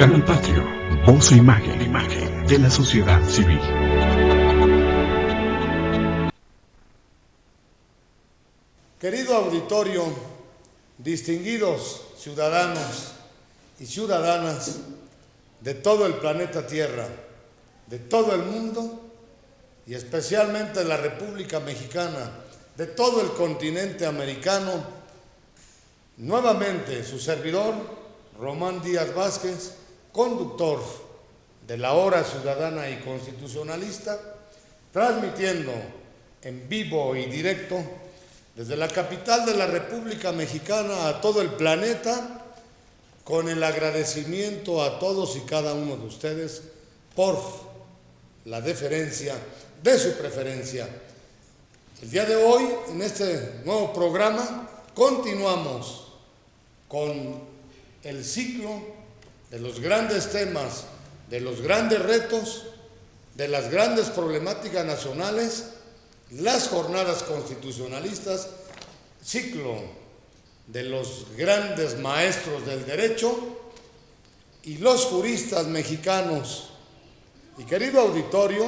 Canal Patrio, voz e imagen de la sociedad civil. Querido auditorio, distinguidos ciudadanos y ciudadanas de todo el planeta Tierra, de todo el mundo y especialmente de la República Mexicana, de todo el continente americano, nuevamente su servidor, Román Díaz Vázquez, conductor de la Hora Ciudadana y Constitucionalista, transmitiendo en vivo y directo desde la capital de la República Mexicana a todo el planeta, con el agradecimiento a todos y cada uno de ustedes por la deferencia de su preferencia. El día de hoy, en este nuevo programa, continuamos con el ciclo de los grandes temas, de los grandes retos, de las grandes problemáticas nacionales, las jornadas constitucionalistas, ciclo de los grandes maestros del derecho y los juristas mexicanos. Y querido auditorio,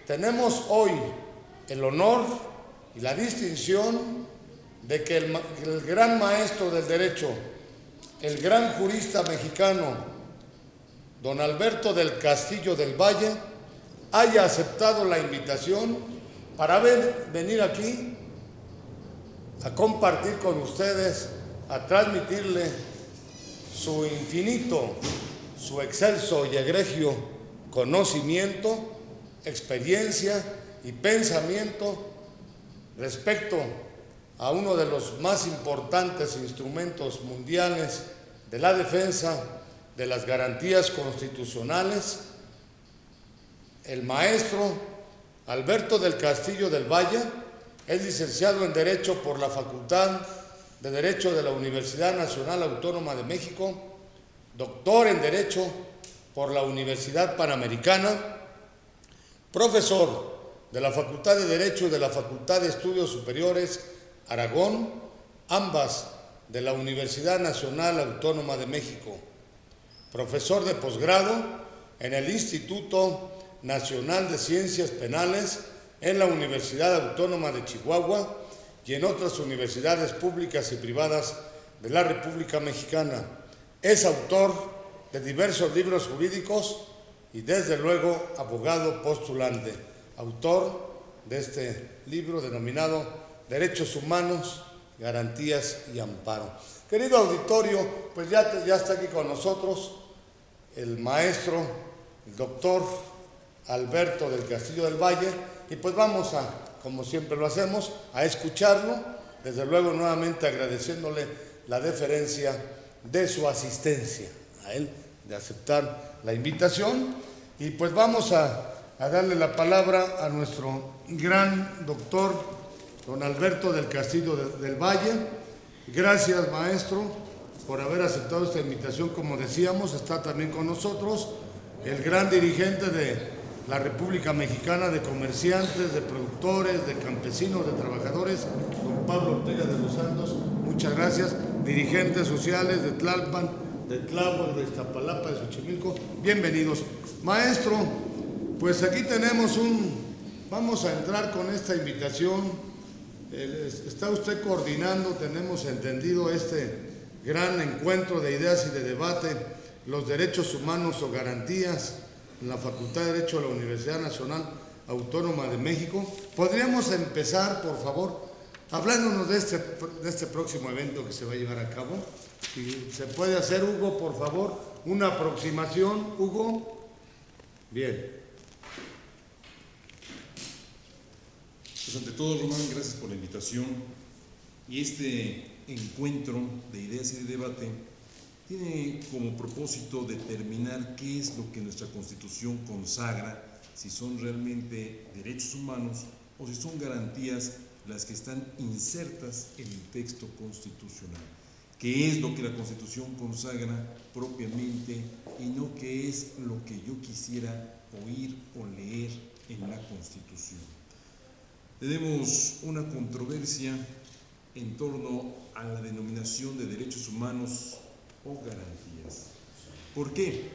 tenemos hoy el honor y la distinción de que el gran maestro del derecho, el gran jurista mexicano, don Alberto del Castillo del Valle, haya aceptado la invitación para venir aquí a compartir con ustedes, a transmitirle su infinito, su excelso y egregio conocimiento, experiencia y pensamiento respecto a uno de los más importantes instrumentos mundiales de la defensa de las garantías constitucionales. El maestro Alberto del Castillo del Valle es licenciado en Derecho por la Facultad de Derecho de la Universidad Nacional Autónoma de México, doctor en Derecho por la Universidad Panamericana, profesor de la Facultad de Derecho y de la Facultad de Estudios Superiores Aragón, ambas de la Universidad Nacional Autónoma de México, profesor de posgrado en el Instituto Nacional de Ciencias Penales en la Universidad Autónoma de Chihuahua y en otras universidades públicas y privadas de la República Mexicana. Es autor de diversos libros jurídicos y desde luego abogado postulante, autor de este libro denominado Derechos Humanos, Garantías y Amparo. Querido auditorio, pues ya está aquí con nosotros el maestro, el doctor Alberto del Castillo del Valle, y pues vamos a, como siempre lo hacemos, a escucharlo, desde luego nuevamente agradeciéndole la deferencia de su asistencia, a él de aceptar la invitación, y pues vamos a darle la palabra a nuestro gran doctor, don Alberto del Castillo del Valle. Gracias, maestro, por haber aceptado esta invitación. Como decíamos, está también con nosotros el gran dirigente de la República Mexicana, de comerciantes, de productores, de campesinos, de trabajadores, don Pablo Ortega de los Santos. Muchas gracias. Dirigentes sociales de Tlalpan, de Tláhuac, de Iztapalapa, de Xochimilco. Bienvenidos. Maestro, pues aquí tenemos vamos a entrar con esta invitación. Está usted coordinando, tenemos entendido, este gran encuentro de ideas y de debate, los derechos humanos o garantías, en la Facultad de Derecho de la Universidad Nacional Autónoma de México. ¿Podríamos empezar, por favor, hablándonos de este próximo evento que se va a llevar a cabo? Si se puede hacer, Hugo, por favor, una aproximación. Hugo. Bien. Pues ante todo, Román, gracias por la invitación. Y este encuentro de ideas y de debate tiene como propósito determinar qué es lo que nuestra Constitución consagra, si son realmente derechos humanos o si son garantías las que están insertas en el texto constitucional. ¿Qué es lo que la Constitución consagra propiamente y no qué es lo que yo quisiera oír o leer en la Constitución? Tenemos una controversia en torno a la denominación de derechos humanos o garantías. ¿Por qué?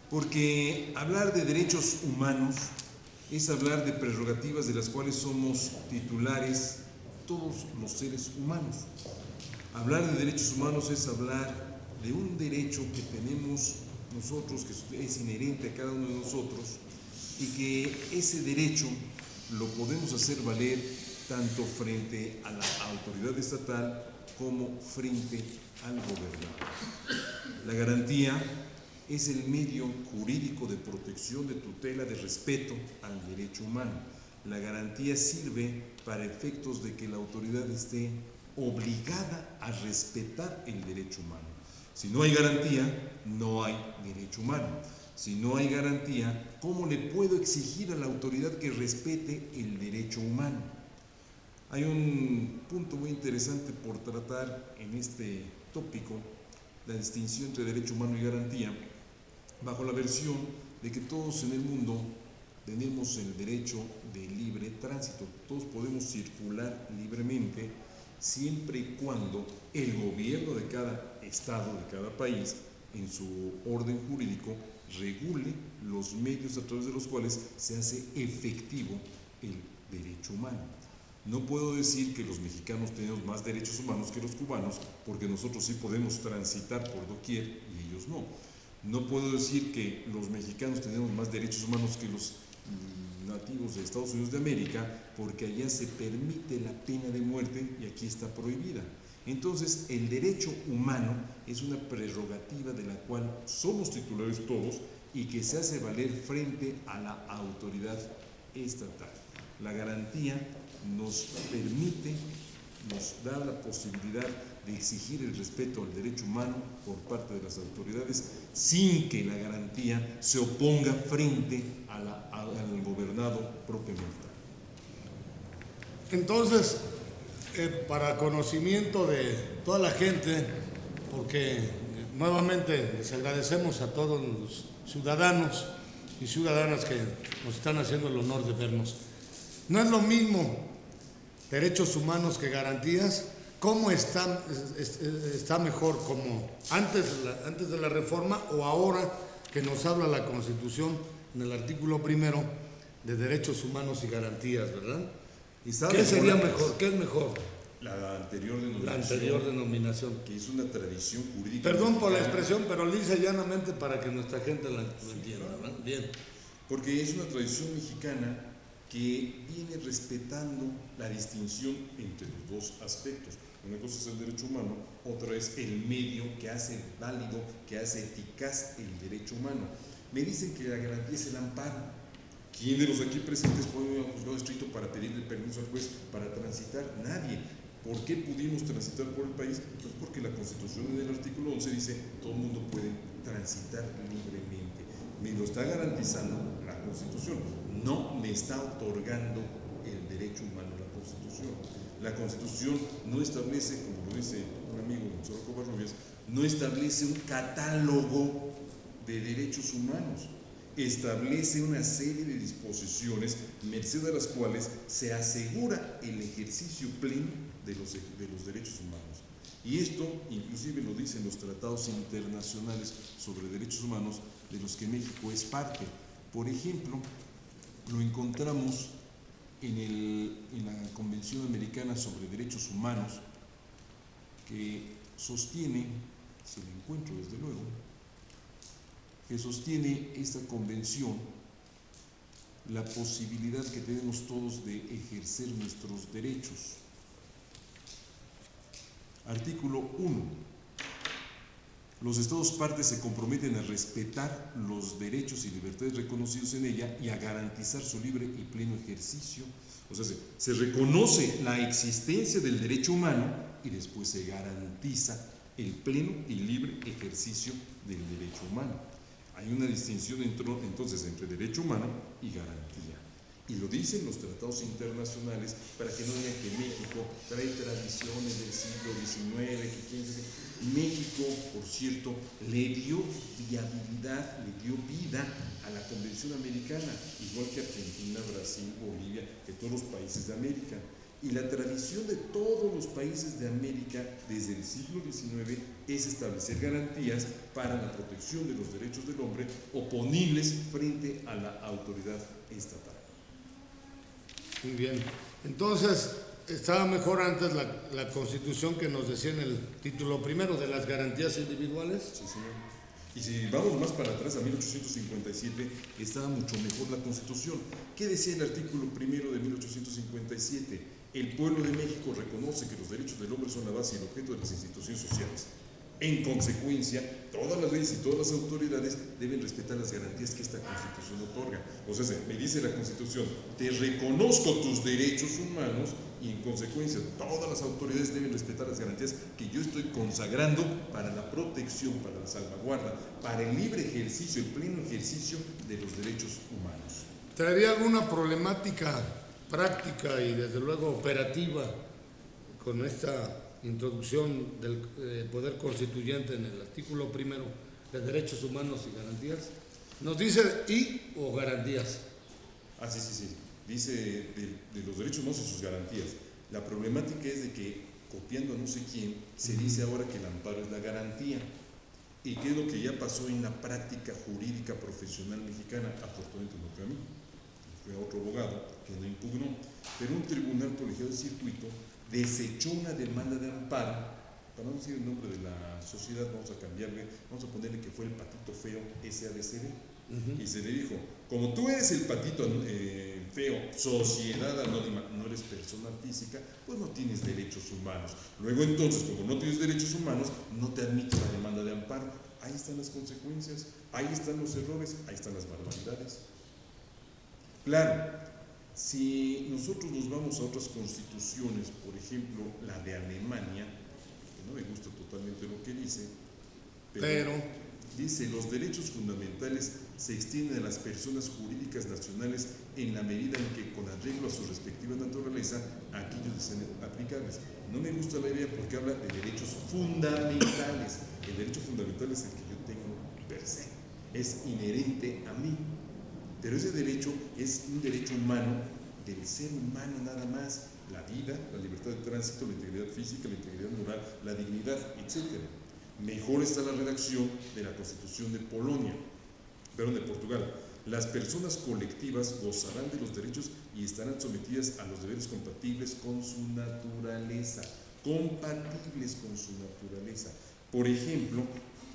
Porque hablar de derechos humanos es hablar de prerrogativas de las cuales somos titulares todos los seres humanos. Hablar de derechos humanos es hablar de un derecho que tenemos nosotros, que es inherente a cada uno de nosotros, y que ese derecho lo podemos hacer valer tanto frente a la autoridad estatal como frente al gobernante. La garantía es el medio jurídico de protección, de tutela, de respeto al derecho humano. La garantía sirve para efectos de que la autoridad esté obligada a respetar el derecho humano. Si no hay garantía, no hay derecho humano. Si no hay garantía, ¿cómo le puedo exigir a la autoridad que respete el derecho humano? Hay un punto muy interesante por tratar en este tópico, la distinción entre derecho humano y garantía, bajo la versión de que todos en el mundo tenemos el derecho de libre tránsito. Todos podemos circular libremente siempre y cuando el gobierno de cada estado, de cada país, en su orden jurídico, regule los medios a través de los cuales se hace efectivo el derecho humano. No puedo decir que los mexicanos tenemos más derechos humanos que los cubanos, porque nosotros sí podemos transitar por doquier y ellos no. No puedo decir que los mexicanos tenemos más derechos humanos que los nativos de Estados Unidos de América, porque allá se permite la pena de muerte y aquí está prohibida. Entonces, el derecho humano es una prerrogativa de la cual somos titulares todos y que se hace valer frente a la autoridad estatal. La garantía nos permite, nos da la posibilidad de exigir el respeto al derecho humano por parte de las autoridades sin que la garantía se oponga frente al gobernado propiamente. Entonces, para conocimiento de toda la gente, porque nuevamente les agradecemos a todos los ciudadanos y ciudadanas que nos están haciendo el honor de vernos. No es lo mismo derechos humanos que garantías. ¿Cómo está mejor? ¿Como antes de la reforma o ahora que nos habla la Constitución en el artículo 1 de derechos humanos y garantías, verdad? ¿Qué sería mejor? ¿Qué es mejor? La anterior denominación. La anterior denominación. Que es una tradición jurídica. Perdón por la expresión, pero lisa y llanamente para que nuestra gente lo entienda, ¿verdad? Bien. Porque es una tradición mexicana que viene respetando la distinción entre los dos aspectos. Una cosa es el derecho humano, otra es el medio que hace válido, que hace eficaz el derecho humano. Me dicen que la garantía es el amparo. ¿Quién de los aquí presentes puede ir a un juzgado de distrito para pedirle permiso al juez para transitar? Nadie. ¿Por qué pudimos transitar por el país? Pues porque la Constitución en el artículo 11 dice todo el mundo puede transitar libremente. Me lo está garantizando la Constitución, no me está otorgando el derecho humano la Constitución. La Constitución no establece, como lo dice un amigo de Gonzalo Covarrubias, no establece un catálogo de derechos humanos. Establece una serie de disposiciones, merced a las cuales se asegura el ejercicio pleno de los derechos humanos. Y esto inclusive lo dicen los tratados internacionales sobre derechos humanos de los que México es parte. Por ejemplo, lo encontramos en la Convención Americana sobre Derechos Humanos, que sostiene, si lo encuentro desde luego, que sostiene esta convención la posibilidad que tenemos todos de ejercer nuestros derechos. Artículo 1. Los Estados partes se comprometen a respetar los derechos y libertades reconocidos en ella y a garantizar su libre y pleno ejercicio. O sea, se reconoce la existencia del derecho humano y después se garantiza el pleno y libre ejercicio del derecho humano. Hay una distinción entonces entre derecho humano y garantía. Y lo dicen los tratados internacionales para que no digan que México trae tradiciones del siglo XIX, México, por cierto, le dio viabilidad, le dio vida a la Convención Americana, igual que Argentina, Brasil, Bolivia, que todos los países de América. Y la tradición de todos los países de América desde el siglo XIX es establecer garantías para la protección de los derechos del hombre oponibles frente a la autoridad estatal. Muy bien. Entonces, estaba mejor antes la Constitución que nos decía en el título primero de las garantías individuales. Sí, señor. Y si vamos más para atrás, a 1857, estaba mucho mejor la Constitución. ¿Qué decía el artículo primero de 1857? El pueblo de México reconoce que los derechos del hombre son la base y el objeto de las instituciones sociales. En consecuencia, todas las leyes y todas las autoridades deben respetar las garantías que esta Constitución otorga. O sea, me dice la Constitución, te reconozco tus derechos humanos y en consecuencia todas las autoridades deben respetar las garantías que yo estoy consagrando para la protección, para la salvaguarda, para el libre ejercicio, el pleno ejercicio de los derechos humanos. ¿Traería alguna problemática práctica y desde luego operativa con esta introducción del poder constituyente en el artículo primero de derechos humanos y garantías? Nos dice y o garantías. Ah, sí. Dice de los derechos humanos y sus garantías. La problemática es de que, copiando a no sé quién, se dice ahora que el amparo es la garantía. ¿Y qué es lo que ya pasó en la práctica jurídica profesional mexicana? Afortunadamente no fue a mí, fue a otro abogado que lo impugnó. Pero un tribunal colegiado de circuito desechó una demanda de amparo, para no decir el nombre de la sociedad, vamos a ponerle que fue el Patito Feo SADCB. Y se le dijo, como tú eres el patito feo, sociedad anónima, no eres persona física, pues no tienes derechos humanos. Luego entonces, como no tienes derechos humanos, no te admite la demanda de amparo. Ahí están las consecuencias, ahí están los errores, ahí están las barbaridades. Claro, si nosotros nos vamos a otras constituciones, por ejemplo, la de Alemania, que no me gusta totalmente lo que dice, pero dice, los derechos fundamentales se extienden a las personas jurídicas nacionales en la medida en que, con arreglo a su respectiva naturaleza, aquellos sean aplicables. No me gusta la idea porque habla de derechos fundamentales. El derecho fundamental es el que yo tengo per se, es inherente a mí. Pero ese derecho es un derecho humano del ser humano nada más. La vida, la libertad de tránsito, la integridad física, la integridad moral, la dignidad, etc. Mejor está la redacción de la Constitución de Portugal. Las personas colectivas gozarán de los derechos y estarán sometidas a los deberes compatibles con su naturaleza. Compatibles con su naturaleza. Por ejemplo,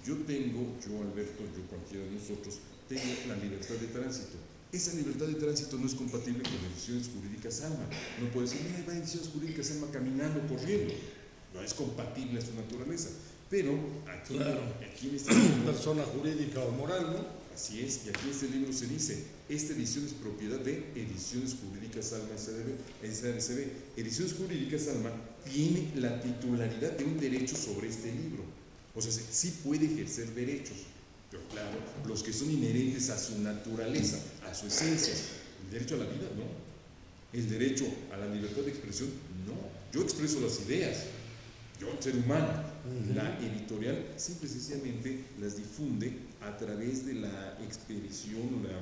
yo Alberto, cualquiera de nosotros, tengo la libertad de tránsito. Esa libertad de tránsito no es compatible con decisiones jurídicas alma. No puede decir, mira, va en decisiones jurídicas alma caminando, corriendo. No es compatible a su naturaleza. Pero aquí en este libro, persona jurídica o moral, ¿no? Así es, y aquí en este libro se dice, esta edición es propiedad de Ediciones Jurídicas Alma SADCB. Ediciones Jurídicas Alma tiene la titularidad de un derecho sobre este libro. O sea, sí puede ejercer derechos, pero claro, los que son inherentes a su naturaleza, a su esencia. El derecho a la vida, no. El derecho a la libertad de expresión, no. Yo expreso las ideas. Yo, ser humano, la editorial simple y sencillamente las difunde a través de la expedición o la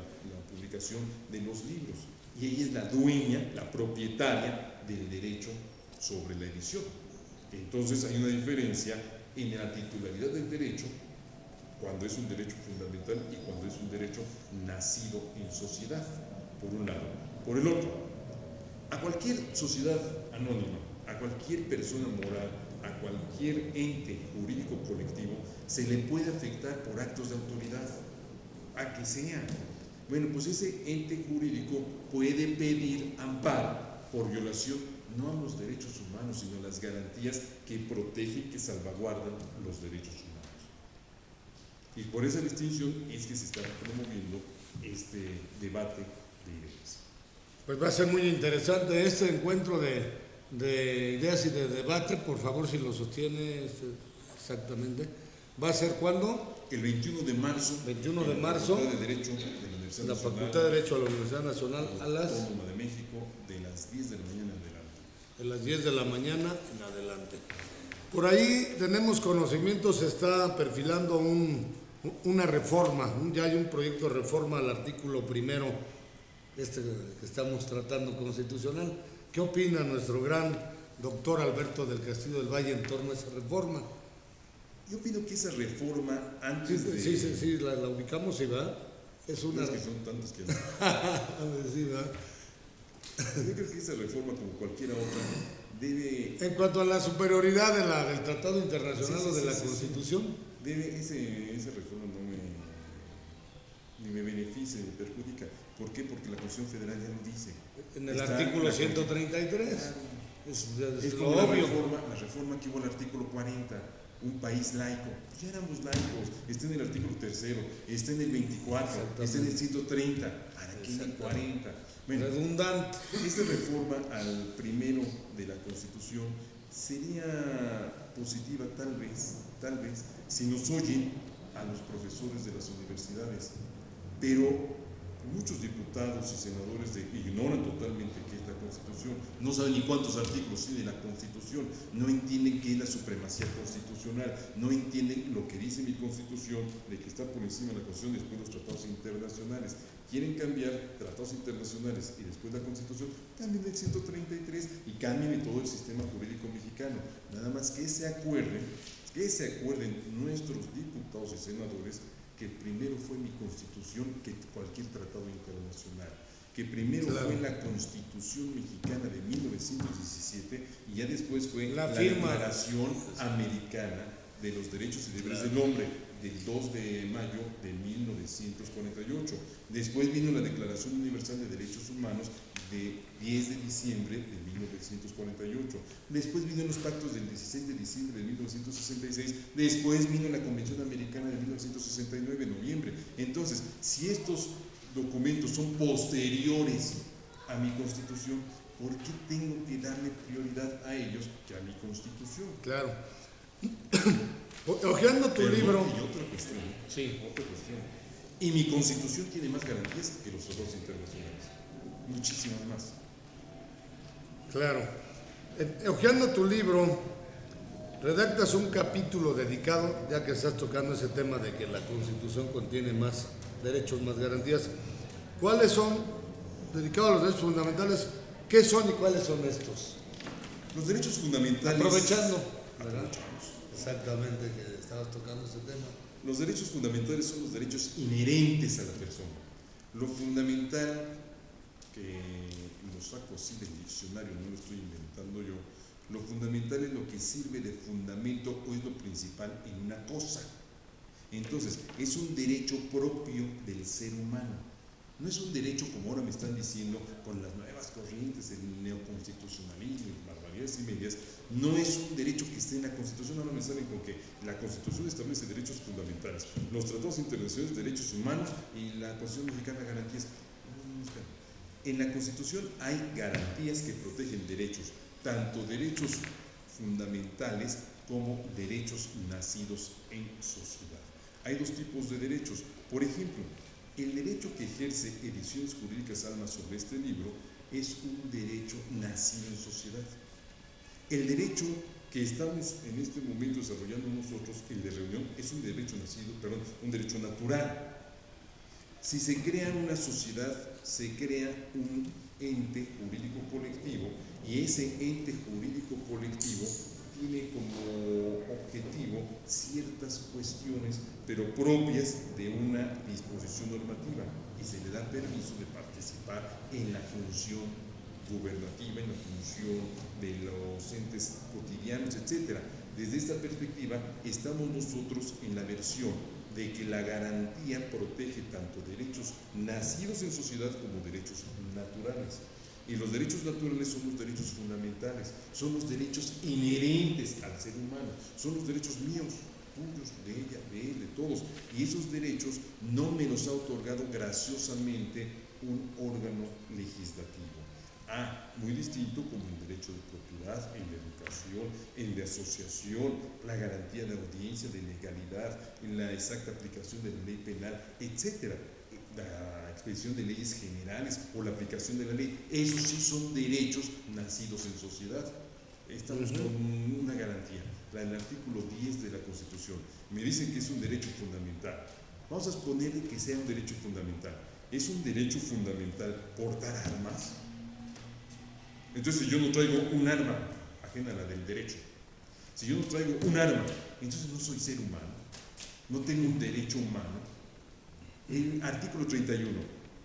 publicación de los libros. Y ella es la dueña, la propietaria del derecho sobre la edición. Entonces hay una diferencia en la titularidad del derecho cuando es un derecho fundamental y cuando es un derecho nacido en sociedad, por un lado. Por el otro, a cualquier sociedad anónima, a cualquier persona moral, a cualquier ente jurídico colectivo se le puede afectar por actos de autoridad, a que sea. Bueno, pues ese ente jurídico puede pedir amparo por violación no a los derechos humanos, sino a las garantías que protegen, que salvaguardan los derechos humanos. Y por esa distinción es que se está promoviendo este debate de ideas. Pues va a ser muy interesante este encuentro de ideas y de debate, por favor, si lo sostiene exactamente. ¿Va a ser cuándo? El 21 de marzo. 21 de marzo. La Facultad de Derecho de la Universidad Nacional. La Facultad de Derecho de la Universidad Nacional a las Autónoma de México, de las 10 de la mañana en adelante. De las 10 de la mañana en adelante. Por ahí tenemos conocimiento, se está perfilando una reforma, ya hay un proyecto de reforma al artículo primero, que estamos tratando constitucional, ¿Qué opina nuestro gran doctor Alberto del Castillo del Valle en torno a esa reforma? Yo opino que esa reforma antes Sí, la ubicamos y va. Es una... Es que son tantas que... sí, ¿verdad? Yo creo que esa reforma, como cualquier otra, debe... En cuanto a la superioridad del Tratado Internacional o de la Constitución. Esa reforma ni me beneficia ni me perjudica. ¿Por qué? Porque la Constitución Federal ya lo dice. En el artículo 133. Es como lo obvio. La reforma que hubo al artículo 40. Un país laico. Ya éramos laicos. Está en el artículo 3, está en el 24, está en el 130. ¿Para qué en el 40? Bueno, redundante. Esta reforma al primero de la Constitución sería positiva tal vez, si nos oyen a los profesores de las universidades, pero muchos diputados y senadores ignoran totalmente qué es la Constitución, no saben ni cuántos artículos tiene la Constitución, no entienden qué es la supremacía constitucional, no entienden lo que dice mi Constitución, de que está por encima de la Constitución y después los tratados internacionales. Quieren cambiar tratados internacionales y después la Constitución, cambien el 133 y cambien todo el sistema jurídico mexicano. Nada más que se acuerden nuestros diputados y senadores que primero fue mi Constitución que cualquier tratado internacional, que primero fue la Constitución mexicana de 1917 y ya después fue la Declaración Americana de los Derechos y Deberes del Hombre del 2 de mayo de 1948. Después vino la Declaración Universal de Derechos Humanos de 10 de diciembre de 1948. Después vino los pactos del 16 de diciembre de 1966. Después vino la Convención Americana de 1969 de noviembre. Entonces, si estos documentos son posteriores a mi Constitución, ¿por qué tengo que darle prioridad a ellos que a mi Constitución? Claro. Ojeando tu libro. Y otra cuestión. Y mi Constitución tiene más garantías que los tratados internacionales. Muchísimas más. Claro. Ojeando tu libro, redactas un capítulo dedicado, ya que estás tocando ese tema de que la Constitución contiene más derechos, más garantías. ¿Cuáles son, dedicados a los derechos fundamentales, qué son y cuáles son estos? Los derechos fundamentales... Aprovechamos. Exactamente, que estabas tocando ese tema. Los derechos fundamentales son los derechos inherentes a la persona. Lo fundamental, que lo saco así del diccionario, no lo estoy inventando yo, lo fundamental es lo que sirve de fundamento o es lo principal en una cosa. Entonces, es un derecho propio del ser humano. No es un derecho, como ahora me están diciendo, con las nuevas corrientes, el neoconstitucionalismo, barbaridades y medias, no es un derecho que esté en la Constitución. Ahora me salen con que la Constitución establece derechos fundamentales, los tratados internacionales de derechos humanos y la Constitución mexicana garantías. En la Constitución hay garantías que protegen derechos, tanto derechos fundamentales como derechos nacidos en sociedad. Hay dos tipos de derechos. Por ejemplo, el derecho que ejerce Ediciones Jurídicas Alma sobre este libro es un derecho nacido en sociedad. El derecho que estamos en este momento desarrollando nosotros, el de reunión, es un derecho un derecho natural. Si se crea una sociedad, se crea un ente jurídico colectivo y ese ente jurídico colectivo tiene como objetivo ciertas cuestiones, pero propias de una disposición normativa, y se le da permiso de participar en la función gubernativa, en la función de los entes cotidianos, etc. Desde esta perspectiva, estamos nosotros en la versión de que la garantía protege tanto derechos nacidos en sociedad como derechos naturales. Y los derechos naturales son los derechos fundamentales, son los derechos inherentes al ser humano, son los derechos míos, tuyos, de ella, de él, de todos. Y esos derechos no me los ha otorgado graciosamente un órgano legislativo. Muy distinto como el derecho de propiedad, el de educación, el de asociación, la garantía de audiencia, de legalidad, la exacta aplicación de la ley penal, etcétera. La expedición de leyes generales o la aplicación de la ley, esos sí son derechos nacidos en sociedad. Estamos con una garantía, la del artículo 10 de la Constitución. Me dicen que es un derecho fundamental. Vamos a suponer que sea un derecho fundamental. ¿Es un derecho fundamental portar armas? Entonces, si yo no traigo un arma ajena a la del derecho, si yo no traigo un arma, entonces no soy ser humano, no tengo un derecho humano. El artículo 31.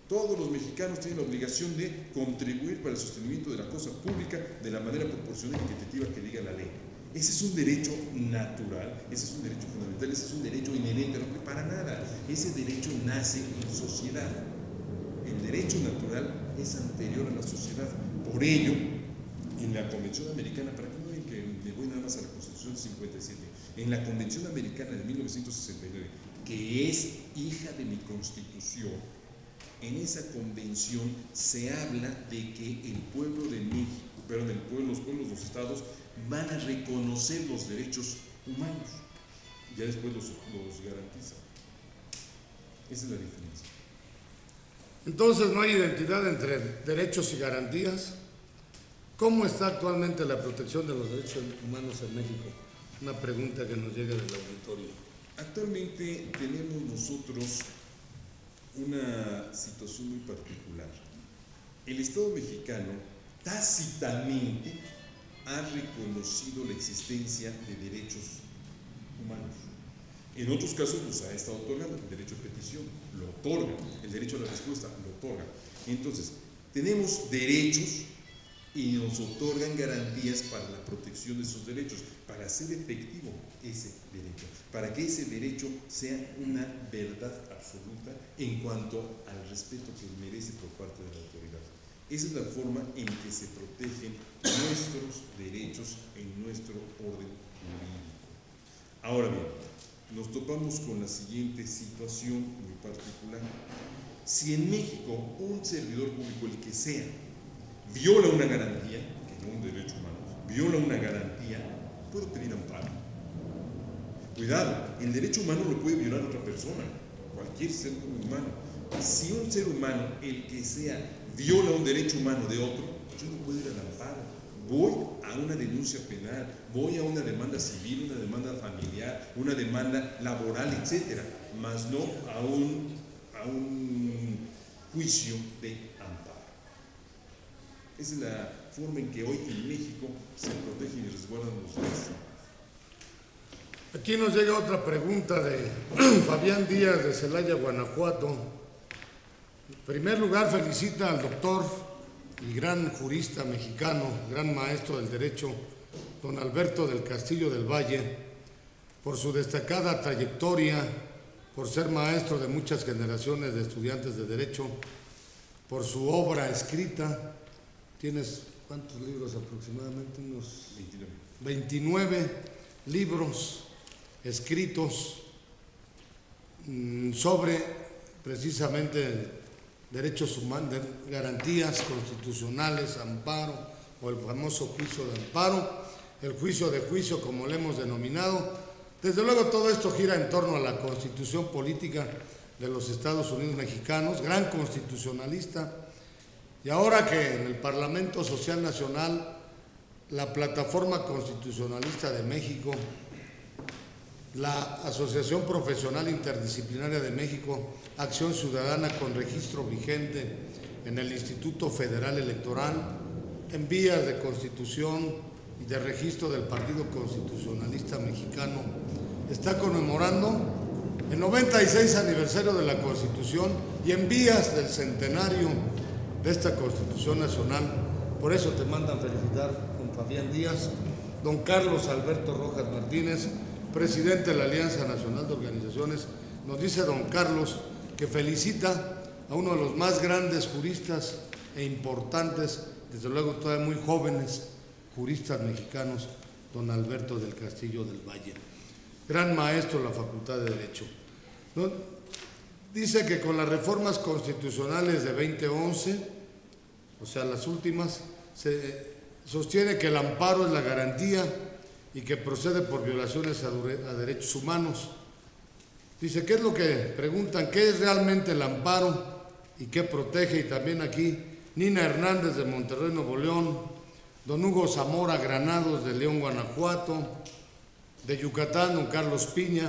Todos los mexicanos tienen la obligación de contribuir para el sostenimiento de la cosa pública de la manera proporcional y equitativa que diga la ley. Ese es un derecho natural, ese es un derecho fundamental, ese es un derecho inherente al hombre, para nada. Ese derecho nace en sociedad. El derecho natural es anterior a la sociedad. Por ello, en la Convención Americana, para que no digan que me voy nada más a la Constitución 57, en la Convención Americana de 1969, que es hija de mi Constitución, en esa convención se habla de que el pueblo de México, pero los pueblos, los estados, van a reconocer los derechos humanos. Ya después los garantizan. Esa es la diferencia. Entonces, ¿no hay identidad entre derechos y garantías? ¿Cómo está actualmente la protección de los derechos humanos en México? Una pregunta que nos llega del auditorio. Actualmente tenemos nosotros una situación muy particular. El Estado mexicano tácitamente ha reconocido la existencia de derechos humanos. En otros casos los ha estado otorgando. El derecho de petición lo otorga, el derecho a la respuesta lo otorga. Entonces, tenemos derechos y nos otorgan garantías para la protección de esos derechos, para hacer efectivo ese derecho, para que ese derecho sea una verdad absoluta en cuanto al respeto que merece por parte de la autoridad. Esa es la forma en que se protegen nuestros derechos en nuestro orden jurídico. Ahora bien, nos topamos con la siguiente situación muy particular. Si en México un servidor público, el que sea, viola una garantía, que no un derecho humano, viola una garantía, puede pedir amparo. Cuidado, el derecho humano lo puede violar otra persona, cualquier ser humano. Si un ser humano, el que sea, viola un derecho humano de otro, yo no puedo ir al amparo. Voy a una denuncia penal, voy a una demanda civil, una demanda familiar, una demanda laboral, etcétera, más no a un juicio de amparo. Esa es la forma en que hoy en México se protegen y resguardan los derechos. Aquí nos llega otra pregunta de Fabián Díaz de Celaya, Guanajuato. En primer lugar, felicita al doctor y gran jurista mexicano, gran maestro del derecho, don Alberto del Castillo del Valle, por su destacada trayectoria, por ser maestro de muchas generaciones de estudiantes de derecho, por su obra escrita. ¿Tienes cuántos libros aproximadamente? Unos 29 libros escritos sobre precisamente derechos humanos, garantías constitucionales, amparo, o el famoso juicio de amparo, el juicio de juicio como le hemos denominado. Desde luego todo esto gira en torno a la constitución política de los Estados Unidos mexicanos, gran constitucionalista, y ahora que en el Parlamento Social Nacional la Plataforma Constitucionalista de México, la Asociación Profesional Interdisciplinaria de México, Acción Ciudadana con registro vigente en el Instituto Federal Electoral, en vías de constitución y de registro del Partido Constitucionalista Mexicano, está conmemorando el 96 aniversario de la Constitución y en vías del centenario de esta Constitución Nacional. Por eso te mandan felicitar, don Fabián Díaz, don Carlos Alberto Rojas Martínez, presidente de la Alianza Nacional de Organizaciones. Nos dice don Carlos que felicita a uno de los más grandes juristas e importantes, desde luego todavía muy jóvenes juristas mexicanos, don Alberto del Castillo del Valle, gran maestro de la Facultad de Derecho. ¿No? Dice que con las reformas constitucionales de 2011, o sea, las últimas, se sostiene que el amparo es la garantía y que procede por violaciones a derechos humanos. Dice, ¿qué es lo que preguntan? ¿Qué es realmente el amparo y qué protege? Y también aquí Nina Hernández de Monterrey, Nuevo León, don Hugo Zamora Granados de León, Guanajuato, de Yucatán, don Carlos Piña,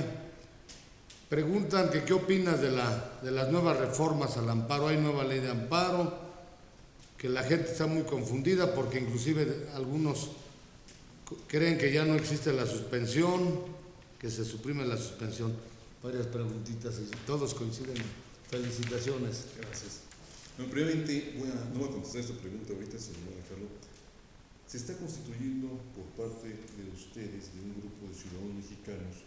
preguntan que qué opinas de las nuevas reformas al amparo. Hay nueva ley de amparo, que la gente está muy confundida porque inclusive algunos creen que ya no existe la suspensión, que se suprime la suspensión. Varias preguntitas y todos coinciden. Felicitaciones. Gracias. No, brevemente, no voy a contestar esta pregunta ahorita, sino voy a dejarlo. Se está constituyendo por parte de ustedes, de un grupo de ciudadanos mexicanos,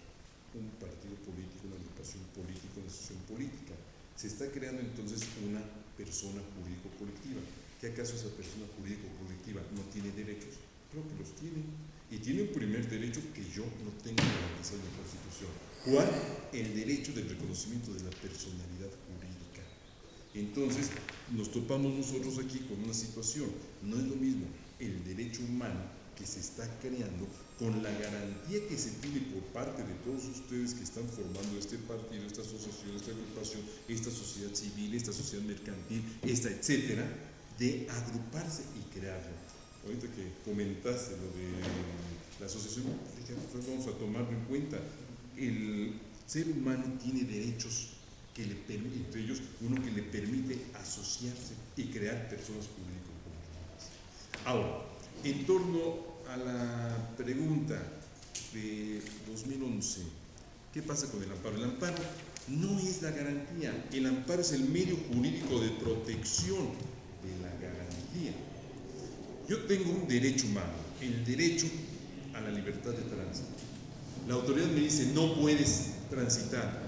un partido político, una agrupación política, una asociación política. Se está creando entonces una persona jurídico-colectiva. ¿Qué acaso esa persona jurídico-colectiva no tiene derechos? Creo que los tiene. Y tiene un primer derecho que yo no tengo garantizado en la Constitución. ¿Cuál? El derecho del reconocimiento de la personalidad jurídica. Entonces, nos topamos nosotros aquí con una situación. No es lo mismo el derecho humano que se está creando con la garantía que se tiene por parte de todos ustedes que están formando este partido, esta asociación, esta agrupación, esta sociedad civil, esta sociedad mercantil, esta etcétera, de agruparse y crearlo. Ahorita que comentaste lo de la asociación, fíjate, vamos a tomarlo en cuenta. El ser humano tiene derechos que le permiten, entre ellos uno que le permite asociarse y crear personas jurídico-políticas. Ahora, en torno a la pregunta de 2011, ¿qué pasa con el amparo? El amparo no es la garantía, el amparo es el medio jurídico de protección de la garantía. Yo tengo un derecho humano, el derecho a la libertad de tránsito. La autoridad me dice, no puedes transitar.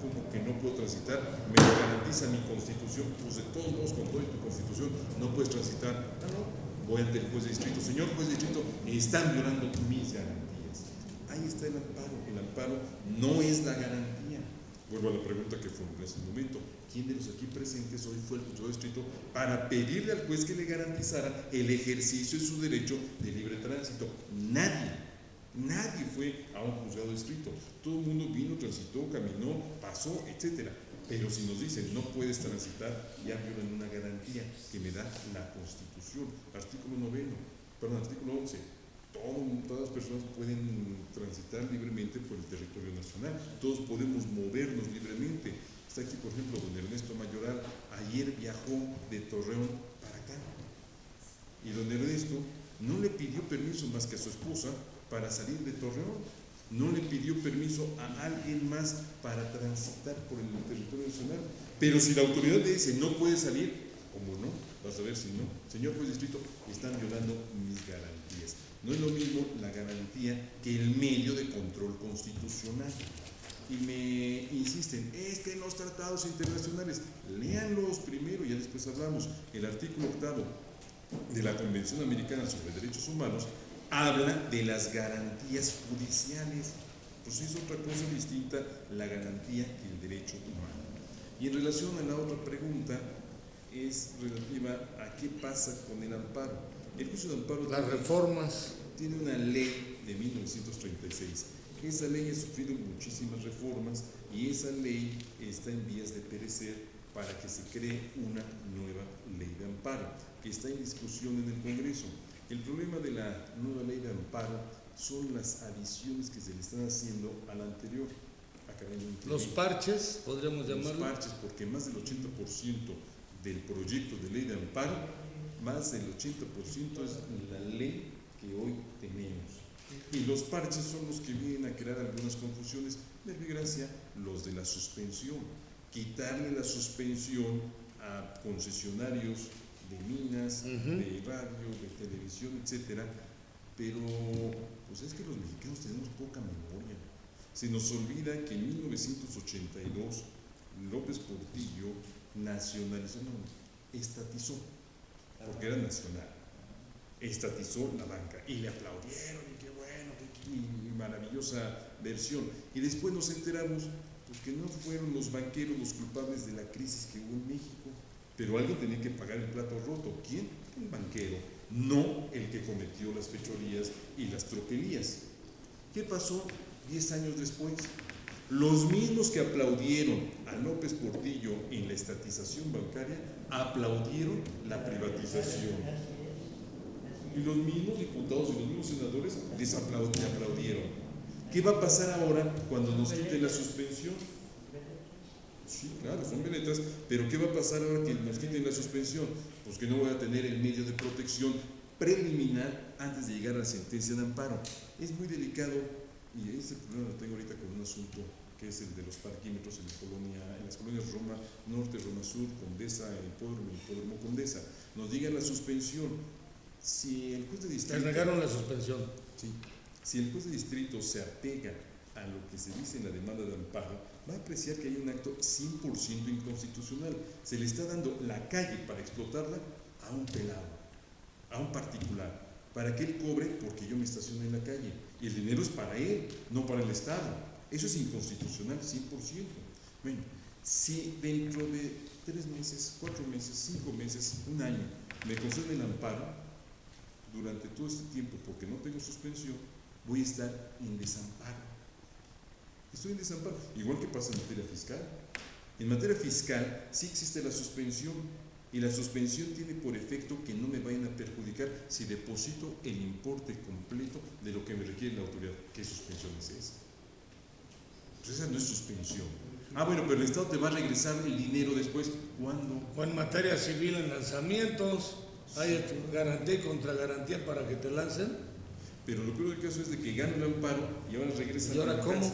¿Cómo que no puedo transitar? Me lo garantiza mi Constitución. Pues de todos modos, con toda tu Constitución, no puedes transitar. No. Voy ante el juez de distrito. Señor juez de distrito, están violando mis garantías. Ahí está el amparo. El amparo no es la garantía. Vuelvo a la pregunta que formulé hace un momento. ¿Quién de los aquí presentes hoy fue el juzgado de distrito para pedirle al juez que le garantizara el ejercicio de su derecho de libre tránsito? Nadie. Nadie fue a un juzgado de distrito. Todo el mundo vino, transitó, caminó, pasó, etcétera. Pero si nos dicen no puedes transitar, ya violan una garantía que me da la Constitución. Artículo 11. Todas las personas pueden transitar libremente por el territorio nacional. Todos podemos movernos libremente. Está aquí, por ejemplo, don Ernesto Mayoral. Ayer viajó de Torreón para acá. Y don Ernesto no le pidió permiso más que a su esposa para salir de Torreón, no le pidió permiso a alguien más para transitar por el territorio nacional. Pero si la autoridad le dice no puede salir, ¿cómo no? Vas a ver si no. Señor juez de distrito, están violando mis garantías. No es lo mismo la garantía que el medio de control constitucional. Y me insisten, es que en los tratados internacionales, léanlos primero y ya después hablamos. El artículo 8 de la Convención Americana sobre Derechos Humanos habla de las garantías judiciales. Pues es otra cosa distinta la garantía que el derecho humano. Y en relación a la otra pregunta, es relativa a qué pasa con el amparo. El juicio de amparo Las reformas. Tiene una ley de 1936. Esa ley ha sufrido muchísimas reformas y esa ley está en vías de perecer para que se cree una nueva ley de amparo, que está en discusión en el Congreso. El problema de la nueva ley de amparo son las adiciones que se le están haciendo a la anterior. Los parches, podríamos llamarlo. Los parches, porque más del 80% del proyecto de ley de amparo, más del 80% es la ley que hoy tenemos. Y los parches son los que vienen a crear algunas confusiones. De desgracia, los de la suspensión. Quitarle la suspensión a concesionarios de minas, de radio, de televisión, etcétera, pero pues es que los mexicanos tenemos poca memoria. Se nos olvida que en 1982 López Portillo nacionalizó, estatizó, porque era nacional, estatizó la banca y le aplaudieron y qué bueno, qué maravillosa versión. Y después nos enteramos pues, que no fueron los banqueros los culpables de la crisis que hubo en México. Pero alguien tenía que pagar el plato roto. ¿Quién? El banquero, no el que cometió las fechorías y las tropelías. ¿Qué pasó 10 años después? Los mismos que aplaudieron a López Portillo en la estatización bancaria, aplaudieron la privatización. Y los mismos diputados y los mismos senadores le aplaudieron. ¿Qué va a pasar ahora cuando nos quiten la suspensión? Sí, claro, son violentas, pero ¿qué va a pasar ahora que nos quiten la suspensión? Pues que no voy a tener el medio de protección preliminar antes de llegar a la sentencia de amparo. Es muy delicado y ese problema lo tengo ahorita con un asunto que es el de los parquímetros en las colonias Roma Norte, Roma Sur, Condesa, el Hipódromo Condesa. Nos digan la suspensión. Si el juez de distrito... Te negaron la suspensión. Sí. Si el juez de distrito se apega a lo que se dice en la demanda de amparo, va a apreciar que hay un acto 100% inconstitucional. Se le está dando la calle para explotarla a un pelado, a un particular, para que él cobre porque yo me estaciono en la calle. Y el dinero es para él, no para el Estado. Eso es inconstitucional 100%. Bueno, si dentro de 3 meses, 4 meses, 5 meses, un año, me conceden el amparo, durante todo este tiempo, porque no tengo suspensión, voy a estar en desamparo. Estoy en desamparo, igual que pasa en materia fiscal. En materia fiscal sí existe la suspensión, y la suspensión tiene por efecto que no me vayan a perjudicar si deposito el importe completo de lo que me requiere la autoridad. ¿Qué suspensión es esa? Pues esa no es suspensión. Ah, bueno, pero el Estado te va a regresar el dinero después. ¿Cuándo? O en materia civil, en lanzamientos, hay garantía y contragarantía para que te lancen. Pero lo peor del caso es de que gano el amparo y ahora regresan. ¿Y ahora cómo?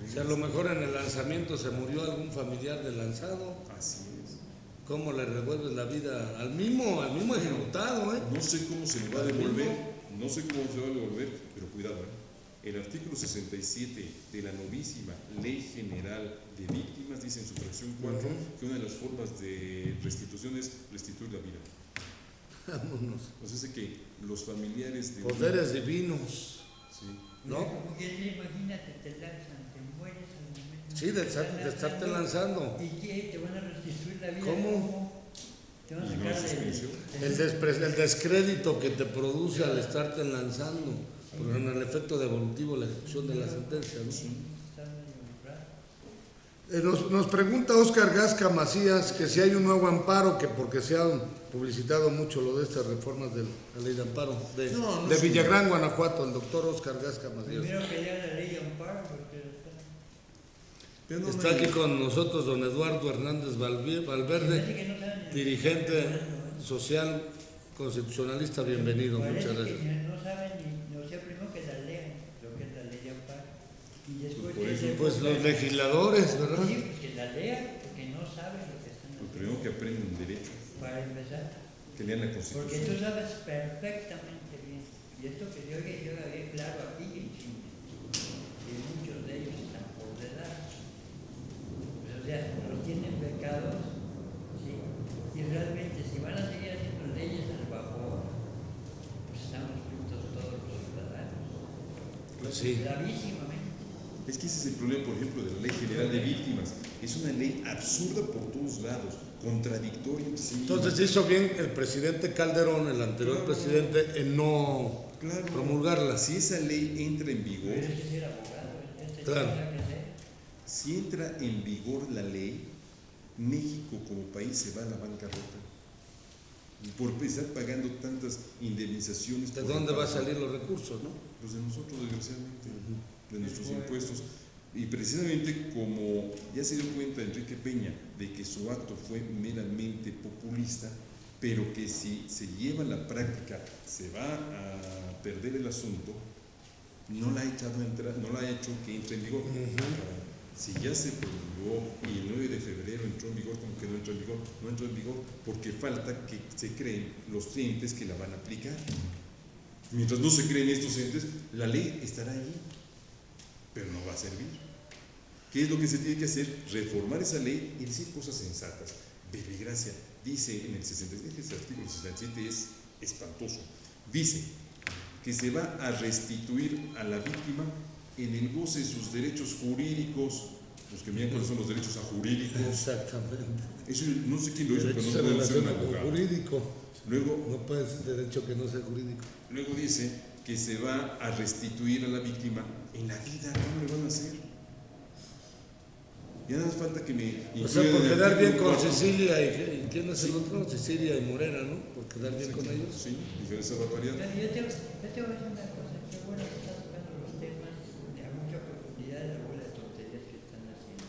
Si a lo mejor en el lanzamiento se murió algún familiar del lanzado. Así es. ¿Cómo le revuelves la vida al mismo ejecutado? No sé cómo se le va a devolver, pero cuidado, El artículo 67 de la novísima Ley General de Víctimas dice en su fracción 4 que una de las formas de restitución es restituir la vida. Vámonos. O sea, que los familiares de... Poderes divinos. Sí. ¿No? Imagínate, te lanzan, te mueres al momento. Sí, de estarte lanzando. ¿Y qué? ¿Te van a restituir la vida? ¿Cómo? ¿Te van a Y no hay sacar suspensión. El descrédito que te produce al estarte lanzando, por en el efecto devolutivo la ejecución de la sentencia, ¿no? Nos pregunta Óscar Gasca Macías que si hay un nuevo amparo, que porque se ha publicitado mucho lo de estas reformas de la ley de amparo de Villagrán, Guanajuato, el doctor Óscar Gasca Macías. Primero que ya la ley de amparo, porque está aquí con nosotros don Eduardo Hernández Valverde, dirigente social constitucionalista. Bienvenido, muchas gracias. No saben ni, o sea, primero que la lean, lo que es la ley de amparo. Y después pues los legisladores, ¿verdad? Sí, pues que la lean, porque no saben lo que están haciendo. Primero que aprendan derecho. Para empezar. Que lean la Constitución. Porque tú sabes perfectamente bien. Y esto que yo había claro aquí en Chile, que muchos de ellos están por dedar. Pues, o sea, los tienen becados, ¿sí? Y realmente, si van a seguir haciendo leyes al vapor, pues estamos juntos todos los ciudadanos. Pues sí. Gravísimamente. Es que ese es el problema, por ejemplo, de la Ley General de Víctimas. Es una ley absurda por todos lados, contradictoria entre sí misma. Entonces hizo bien el presidente Calderón, el anterior presidente, en no promulgarla. Si esa ley entra en vigor, Pero ese es el abogado, Claro. tendrá que ser. si entra en vigor la ley, México como país se va a la bancarrota. Y por estar pagando tantas indemnizaciones. ¿De por dónde el va a pago. salir los recursos, no? Pues de nosotros, desgraciadamente, de nuestros impuestos. Y precisamente como ya se dio cuenta Enrique Peña de que su acto fue meramente populista, pero que si se lleva a la práctica se va a perder el asunto, no la ha hecho que entre en vigor. Si ya se promulgó y el 9 de febrero entró en vigor, como que no entró en vigor, no entró en vigor porque falta que se creen los entes que la van a aplicar. Mientras no se creen estos entes, la ley estará ahí, pero no va a servir. ¿Qué es lo que se tiene que hacer? Reformar esa ley y decir cosas sensatas. Verbigracia dice en el 67, este artículo 67 es espantoso, dice que se va a restituir a la víctima en el goce de sus derechos jurídicos. Los que miran cuáles son los derechos jurídicos. Exactamente. Eso no sé quién lo hizo, pero Derecho no se puedo ser un relaciona con abogado. jurídico. Luego, No puede ser derecho que no sea jurídico. luego dice que se va a restituir a la víctima en la vida. ¿Cómo le van a hacer? Ya nada más falta que me O sea, por en el quedar bien artículo con 4. Cecilia y ¿quién es el otro? Cecilia y Morena, ¿no? Por quedar bien con ellos. Sí, dice esa barbaridad. Yo te voy a decir una cosa, qué bueno que estás tocando los temas a mucha profundidad de la bola de tonterías que están haciendo.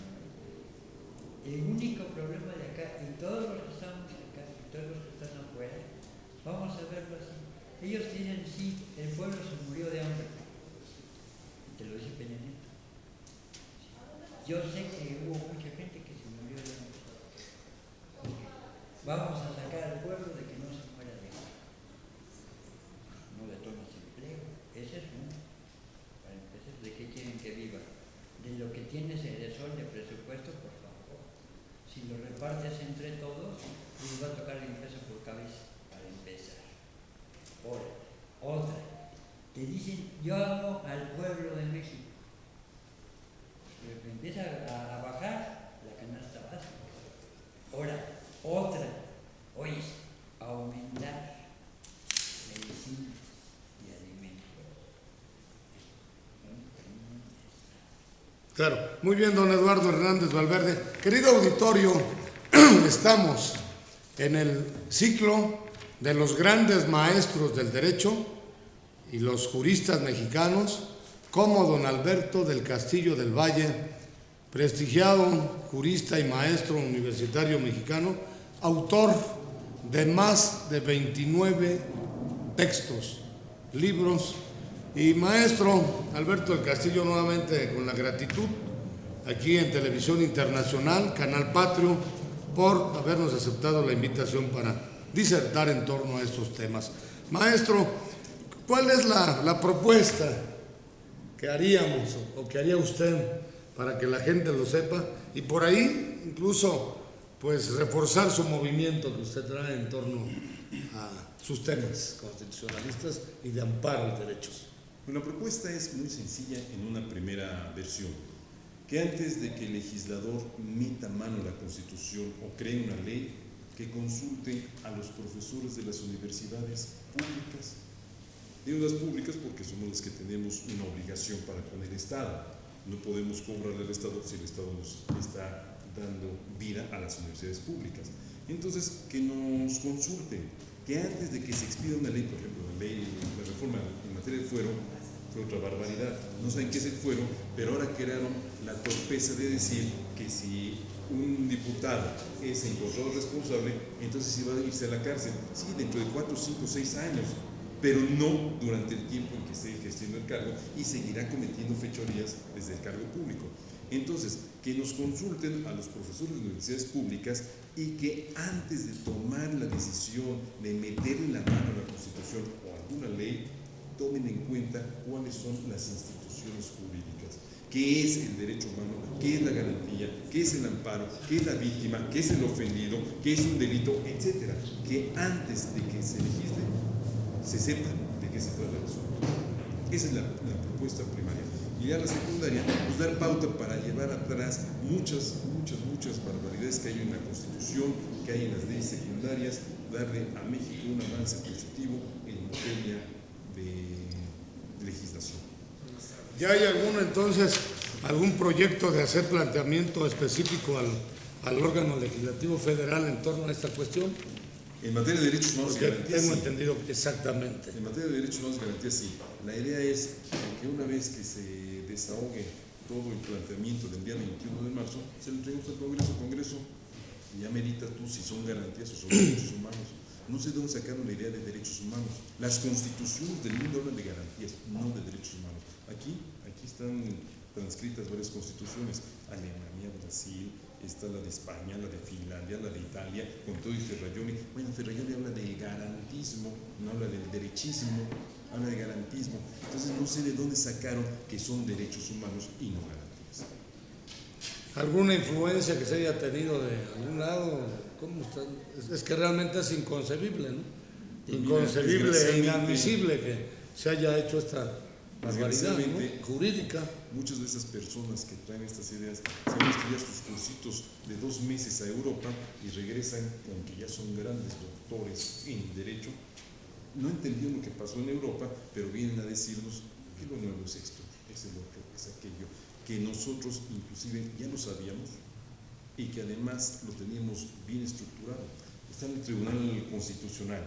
verlo así. Ellos dicen, sí, el pueblo se murió de hambre. Te lo dice Peña Nieto. Yo sé que hubo mucha gente que se murió de hambre. Vamos a sacar al pueblo de que no se muera de hambre. No le tomas empleo. Ese es uno. Para empezar, ¿de qué quieren que viva? De lo que tienes en el sol de presupuesto, por favor. Si lo repartes entre todos, les va a tocar el peso por cabeza, para empezar. Ahora, otra. Te dicen, yo amo al pueblo de México. Empieza a bajar la canasta básica. Ahora, otra. Oye, aumentar medicina y alimentos. Claro, muy bien, don Eduardo Hernández Valverde. Querido auditorio, estamos en el ciclo de los grandes maestros del derecho y los juristas mexicanos, como don Alberto del Castillo del Valle, prestigiado jurista y maestro universitario mexicano, autor de más de 29 textos, libros. Y maestro Alberto del Castillo, nuevamente con la gratitud aquí en Televisión Internacional, Canal Patrio, por habernos aceptado la invitación para disertar en torno a estos temas. Maestro, ¿cuál es la propuesta que haríamos o que haría usted para que la gente lo sepa y por ahí incluso pues reforzar su movimiento que usted trae en torno a sus temas constitucionalistas y de amparo de derechos? Bueno, la propuesta es muy sencilla en una primera versión, que antes de que el legislador meta mano a la Constitución o cree una ley, que consulte a los profesores de las universidades públicas. Digo las públicas porque somos las que tenemos una obligación para con el Estado. No podemos cobrarle al Estado si el Estado nos está dando vida a las universidades públicas. Entonces, que nos consulten, que antes de que se expida una ley, por ejemplo, la reforma en materia de fuero, fue otra barbaridad. No saben qué es el fuero, pero ahora crearon la torpeza de decir que si un diputado es encontrado responsable, entonces iba a irse a la cárcel. Sí, dentro de 4, 5, 6 años, pero no durante el tiempo en que esté ejerciendo el cargo y seguirá cometiendo fechorías desde el cargo público. Entonces, que nos consulten a los profesores de universidades públicas y que antes de tomar la decisión de meterle la mano a la Constitución o a alguna ley, tomen en cuenta cuáles son las instituciones jurídicas, qué es el derecho humano, qué es la garantía, qué es el amparo, qué es la víctima, qué es el ofendido, qué es un delito, etcétera. Que antes de que se legisle, se sepa de qué se trata el asunto. Esa es la propuesta primaria. Y ya la secundaria, pues dar pauta para llevar atrás muchas barbaridades que hay en la Constitución, que hay en las leyes secundarias, darle a México un avance positivo en materia de legislación. ¿Ya hay algún proyecto de hacer planteamiento específico al órgano legislativo federal en torno a esta cuestión? En materia de derechos humanos y garantías, tengo entendido exactamente. En materia de derechos humanos y garantías, sí. La idea es que una vez que se desahogue todo el planteamiento del día 21 de marzo, se lo entreguemos al Congreso. El Congreso ya medita tú si son garantías o son derechos humanos. No sé de dónde sacaron la idea de derechos humanos. Las constituciones del mundo hablan de garantías, no de derechos humanos. Aquí están transcritas varias constituciones. Alemania, Brasil, está la de España, la de Finlandia, la de Italia, con todo y Ferrajoni. Bueno, Ferrajoni habla del garantismo, no habla del derechismo, habla de garantismo. Entonces no sé de dónde sacaron que son derechos humanos y no garantías. ¿Alguna influencia que se haya tenido de algún lado? ¿Cómo está? Es que realmente es inconcebible, ¿no? Inconcebible e inadmisible que se haya hecho esta barbaridad, ¿no? Jurídica. Muchas de esas personas que traen estas ideas se van a estudiar sus cursitos de 2 meses a Europa y regresan, aunque ya son grandes doctores en derecho, no entendieron lo que pasó en Europa, pero vienen a decirnos que lo nuevo es esto, es el otro, es aquello, que nosotros inclusive ya lo sabíamos y que además lo teníamos bien estructurado. Está en el Tribunal Constitucional.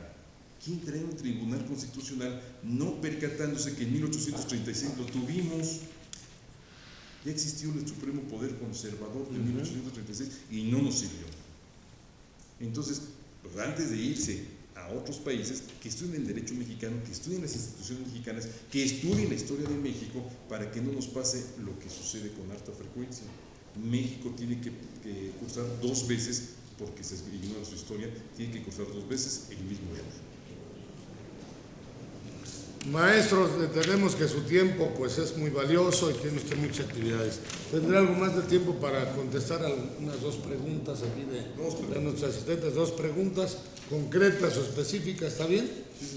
¿Quién trae un Tribunal Constitucional no percatándose que en 1836 lo tuvimos? Ya existió el Supremo Poder Conservador de 1836 y no nos sirvió. Entonces, pues antes de irse a otros países que estudien el derecho mexicano, que estudien las instituciones mexicanas, que estudien la historia de México, para que no nos pase lo que sucede con harta frecuencia. México tiene que cursar 2 veces, porque se ignora su historia, tiene que cursar 2 veces el mismo error. Maestro, entendemos que su tiempo pues es muy valioso y tiene usted muchas actividades. ¿Tendrá algo más de tiempo para contestar unas 2 preguntas aquí de nuestros asistentes? 2 preguntas concretas o específicas, ¿está bien?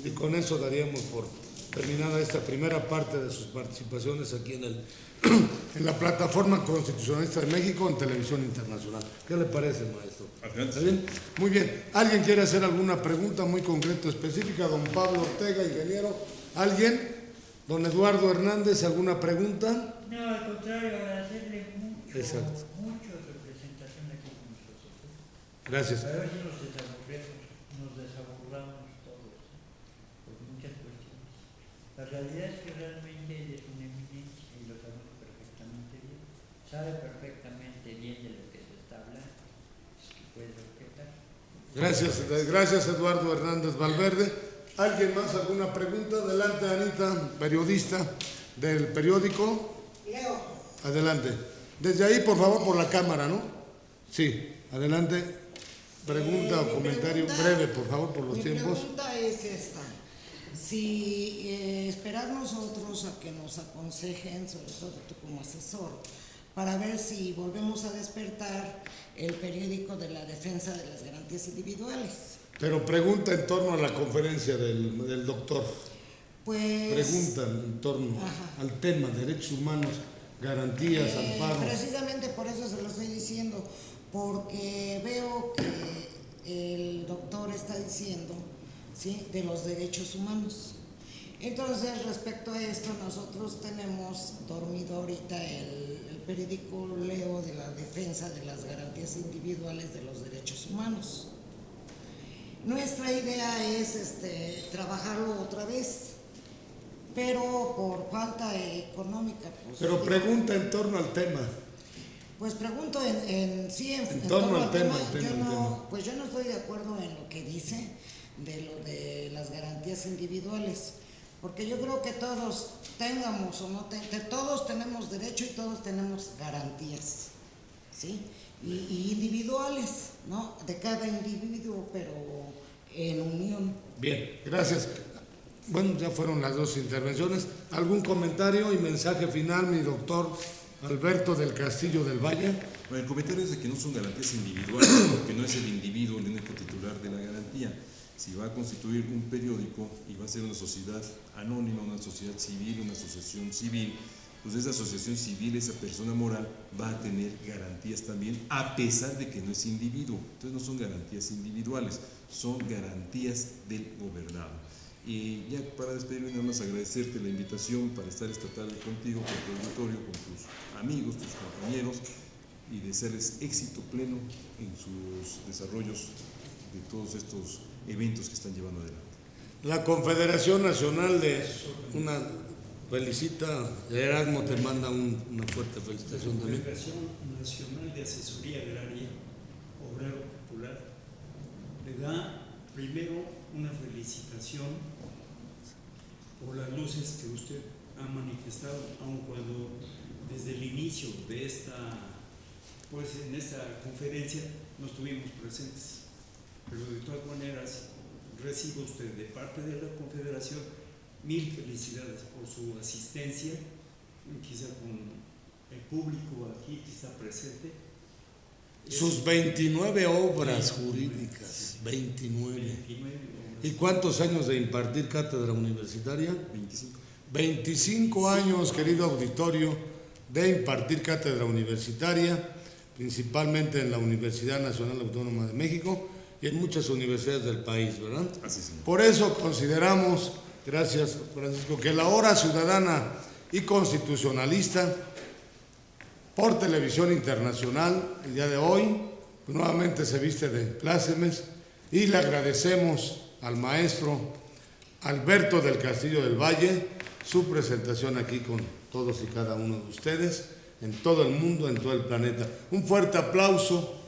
Y con eso daríamos por terminada esta primera parte de sus participaciones aquí en la plataforma constitucionalista de México en Televisión Internacional. ¿Qué le parece, maestro? ¿Está bien? Muy bien. ¿Alguien quiere hacer alguna pregunta muy concreta o específica? Don Pablo Ortega, ingeniero. ¿Alguien? Don Eduardo Hernández, ¿alguna pregunta? No, al contrario, agradecerle mucho, Exacto. mucho su presentación aquí con nosotros. Gracias. A ver si nos desaburramos todos, por muchas cuestiones. La realidad es que realmente él es una eminencia y lo sabemos perfectamente bien. Sabe perfectamente bien de lo que se está hablando. Es que puede objetar. Gracias Eduardo Hernández Valverde. ¿Alguien más? ¿Alguna pregunta? Adelante, Anita, periodista del periódico. Leo. Adelante. Desde ahí, por favor, por la cámara, ¿no? Sí, adelante. Pregunta o comentario breve, por favor, por los tiempos. Mi pregunta es esta. Si esperar nosotros a que nos aconsejen, sobre todo tú como asesor, para ver si volvemos a despertar el periódico de la defensa de las garantías individuales. Pero pregunta en torno a la conferencia del doctor. Pues... Pregunta en torno al tema, derechos humanos, garantías, amparo. Precisamente por eso se lo estoy diciendo, porque veo que el doctor está diciendo, ¿sí?, de los derechos humanos. Entonces, respecto a esto, nosotros tenemos dormido ahorita el periódico Leo de la defensa de las garantías individuales de los derechos humanos. Nuestra idea es trabajarlo otra vez, pero por falta económica. Pues, pero pregunta en torno al tema. Pues pregunto en torno al tema. Pues yo no estoy de acuerdo en lo que dice de lo de las garantías individuales, porque yo creo que todos tengamos o no todos tenemos derecho y todos tenemos garantías, ¿sí? Y individuales, ¿no? De cada individuo, pero en unión. Bien, gracias. Bueno, ya fueron las 2 intervenciones. ¿Algún comentario y mensaje final, mi doctor Alberto del Castillo del Valle? Bueno, el comentario es de que no son garantías individuales, porque no es el individuo el único titular de la garantía. Si va a constituir un periódico y va a ser una sociedad anónima, una sociedad civil, una asociación civil, pues esa asociación civil, esa persona moral, va a tener garantías también, a pesar de que no es individuo. Entonces no son garantías individuales, son garantías del gobernado. Y ya para despedirme, nada más agradecerte la invitación para estar esta tarde contigo, con tu auditorio, con tus amigos, tus compañeros, y desearles éxito pleno en sus desarrollos de todos estos eventos que están llevando adelante. La Confederación Nacional felicita, Erasmo te manda una fuerte felicitación también. La Confederación Nacional de Asesoría Agraria, Obrero Popular, le da primero una felicitación por las luces que usted ha manifestado, aun cuando desde el inicio de en esta conferencia no estuvimos presentes. Pero de todas maneras, recibe usted de parte de la Confederación 1000 felicidades por su asistencia, quizá con el público aquí que está presente. Sus 29 obras jurídicas, 29 obras. ¿Y cuántos años de impartir cátedra universitaria? 25 años, querido auditorio, de impartir cátedra universitaria, principalmente en la Universidad Nacional Autónoma de México y en muchas universidades del país, ¿verdad? Así es. Por eso consideramos, gracias Francisco, que la hora ciudadana y constitucionalista por Televisión Internacional, el día de hoy, nuevamente se viste de plácemes y le agradecemos al maestro Alberto del Castillo del Valle su presentación aquí con todos y cada uno de ustedes, en todo el mundo, en todo el planeta. Un fuerte aplauso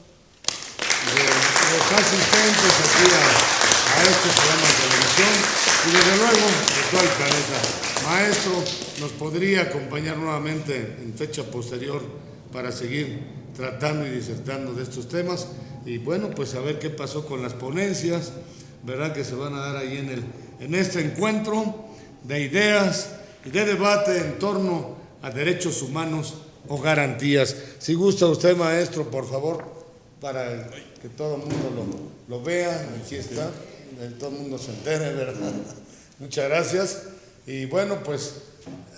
de los asistentes aquí a este programa de televisión y desde luego de todo el planeta. Maestro, ¿nos podría acompañar nuevamente en fecha posterior para seguir tratando y disertando de estos temas? Y bueno, pues a ver qué pasó con las ponencias, ¿verdad? Que se van a dar ahí en este encuentro de ideas y de debate en torno a derechos humanos o garantías. Si gusta usted, maestro, por favor, para que todo el mundo lo vea, aquí está, todo el mundo se entere, ¿verdad? Muchas gracias. Y bueno, pues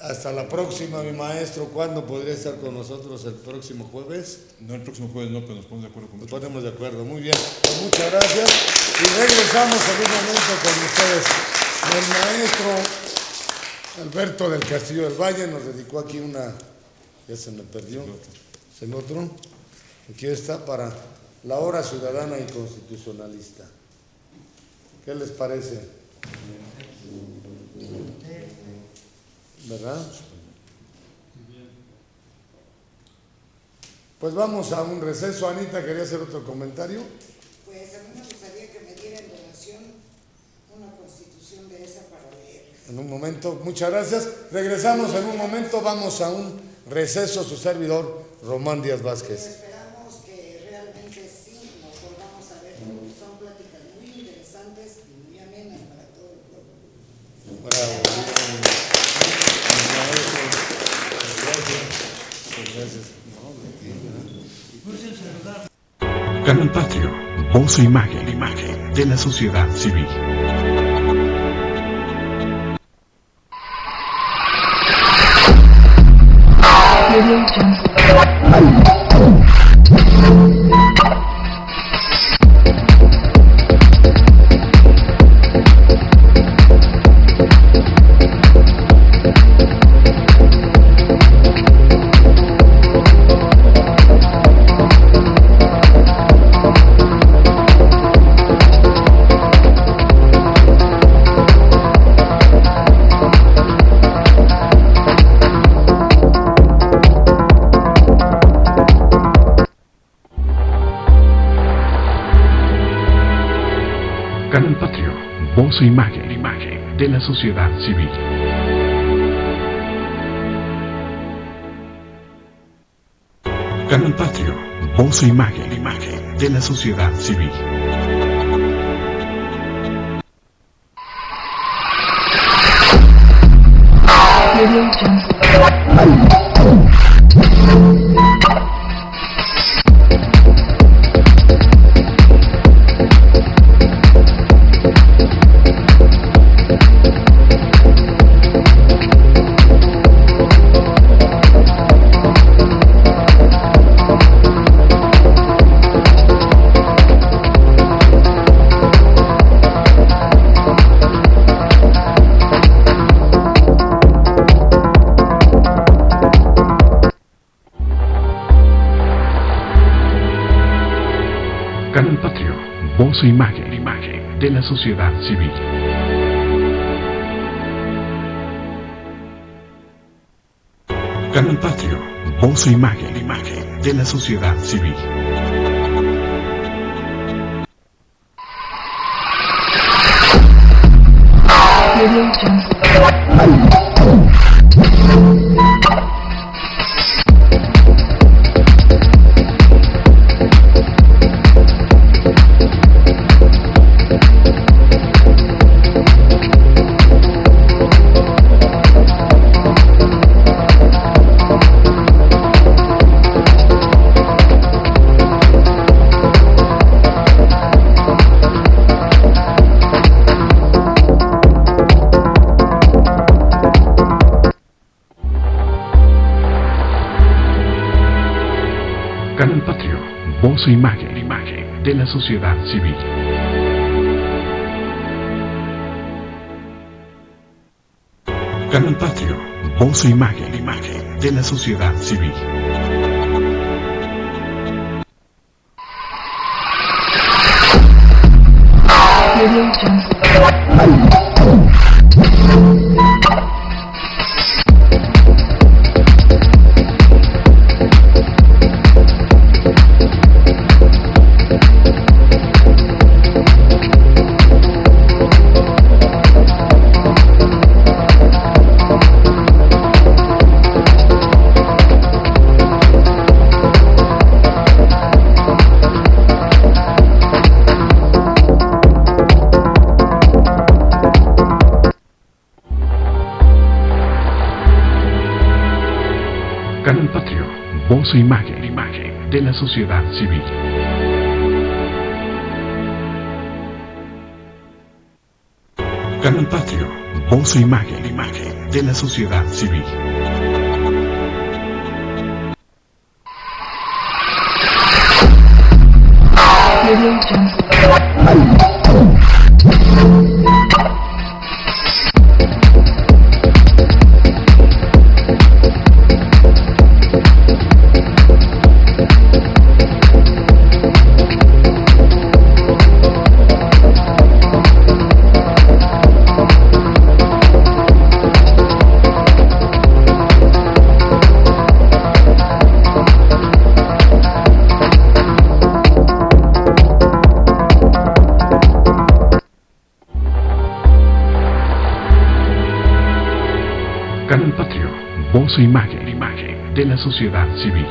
hasta la próxima, mi maestro. ¿Cuándo podría estar con nosotros el próximo jueves? No, el próximo jueves no, pero nos ponemos de acuerdo con Nos ponemos de acuerdo, muy bien. Pues muchas gracias. Y regresamos en un momento con ustedes. El maestro Alberto del Castillo del Valle nos dedicó aquí una, ya se me perdió, es el otro. Aquí está para la hora ciudadana y constitucionalista. ¿Qué les parece? ¿Verdad? Pues vamos a un receso. Anita, ¿quería hacer otro comentario? Pues a mí me gustaría que me dieran donación una constitución de esa para leer. En un momento, muchas gracias. Regresamos en un momento, vamos a un receso. Su servidor, Román Díaz Vázquez. Esperamos que realmente sí nos volvamos a ver, porque son pláticas muy interesantes y muy amenas para todo el pueblo. Bravo. Gracias. Canal Patrio, voz e imagen de la sociedad civil. Canal Patrio, voz e imagen de la sociedad civil. Canal Patrio, voz e imagen de la sociedad civil. Canal Patrio, voz e imagen de la sociedad civil. Canal Patrio, voz e imagen de la sociedad civil. Canal Patrio, voz e imagen de la sociedad civil. Canal Patrio, voz e imagen de la sociedad civil. voz e imagen de la sociedad civil. Canal Patrio, voz e imagen de la sociedad civil. Canal Patrio, voz e imagen de la sociedad civil.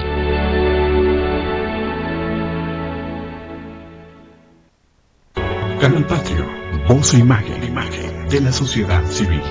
Canal Patrio, voz e imagen de la sociedad civil.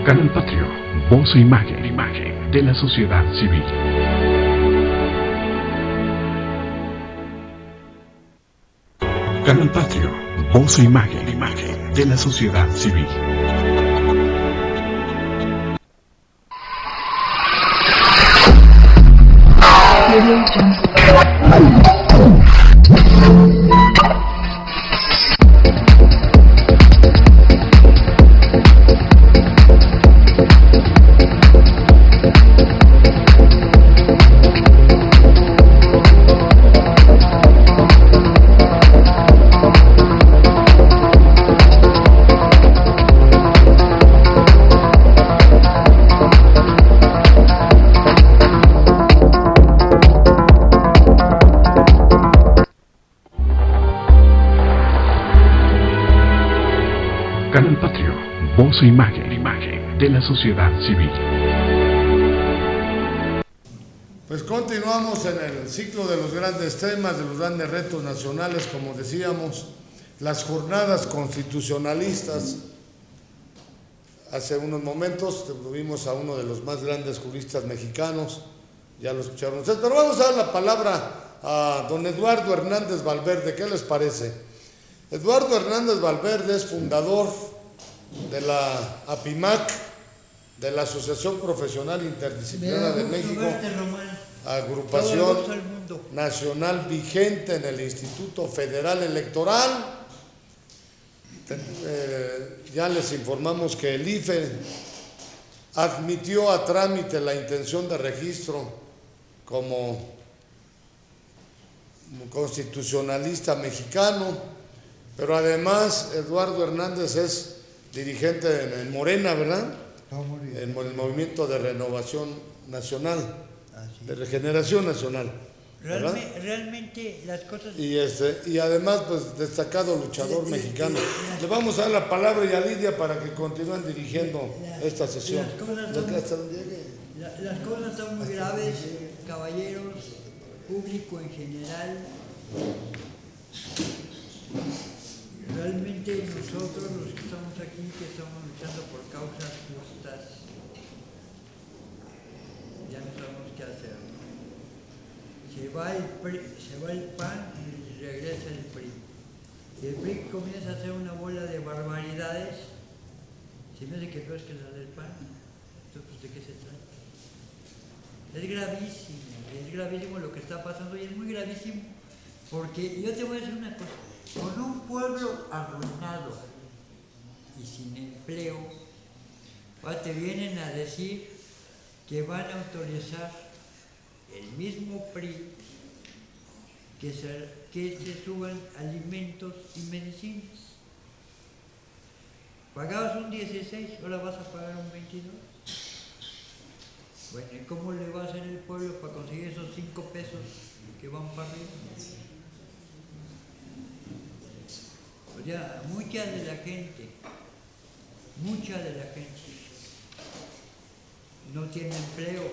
Canal Patrio, voz e imagen de la sociedad civil. Canal Patrio, voz e imagen de la sociedad civil. Canal Patrio, voz e imagen de la sociedad civil. Pues continuamos en el ciclo de los grandes temas, de los grandes retos nacionales, como decíamos, las jornadas constitucionalistas. Hace unos momentos tuvimos a uno de los más grandes juristas mexicanos, ya lo escucharon ustedes, pero vamos a dar la palabra a don Eduardo Hernández Valverde. ¿Qué les parece? Eduardo Hernández Valverde es fundador de la APIMAC, de la Asociación Profesional Interdisciplinaria de México, agrupación nacional vigente en el Instituto Federal Electoral. Ya les informamos que el IFE admitió a trámite la intención de registro como constitucionalista mexicano. Pero además, Eduardo Hernández es dirigente en Morena, ¿verdad? En el Movimiento de Renovación Nacional, de Regeneración Nacional, ¿verdad? Realmente las cosas... Y además, pues, destacado luchador mexicano. Le vamos a dar la palabra a Lidia para que continúen dirigiendo esta sesión. Las cosas son muy graves, caballeros, público en general. Realmente nosotros los que estamos aquí, que estamos luchando por causas justas, ya no sabemos qué hacer, ¿no? Se va el PAN y regresa el PRI. Y el PRI comienza a hacer una bola de barbaridades. Se me hace que peor es que la del PAN. Entonces, ¿de qué se trata? Es gravísimo lo que está pasando, y es muy gravísimo porque yo te voy a decir una cosa. Con un pueblo arruinado y sin empleo, te vienen a decir que van a autorizar el mismo PRI que se suban alimentos y medicinas. Pagabas un 16, ahora vas a pagar un 22. Bueno, ¿y cómo le va a hacer el pueblo para conseguir esos 5 pesos que van para arriba? O sea, mucha de la gente no tiene empleo.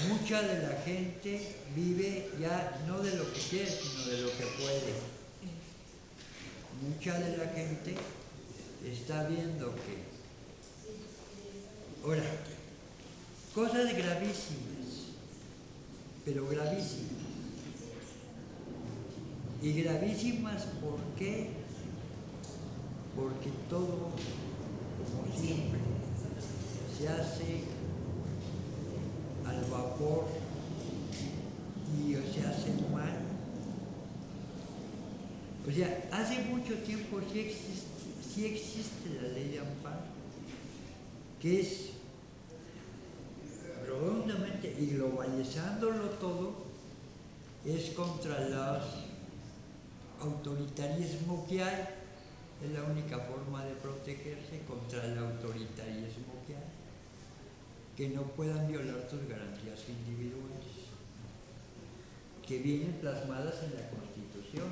Mucha de la gente vive ya no de lo que quiere, sino de lo que puede. Mucha de la gente está viendo que... Ahora, cosas gravísimas, pero gravísimas. Y gravísimas, ¿por qué? Porque todo, como siempre, se hace al vapor y se hace mal. O sea, hace mucho tiempo sí existe la ley de amparo, que es redondamente y globalizándolo todo, es contra los autoritarismo que hay. Es la única forma de protegerse contra el autoritarismo que hay, que no puedan violar tus garantías individuales, que vienen plasmadas en la Constitución.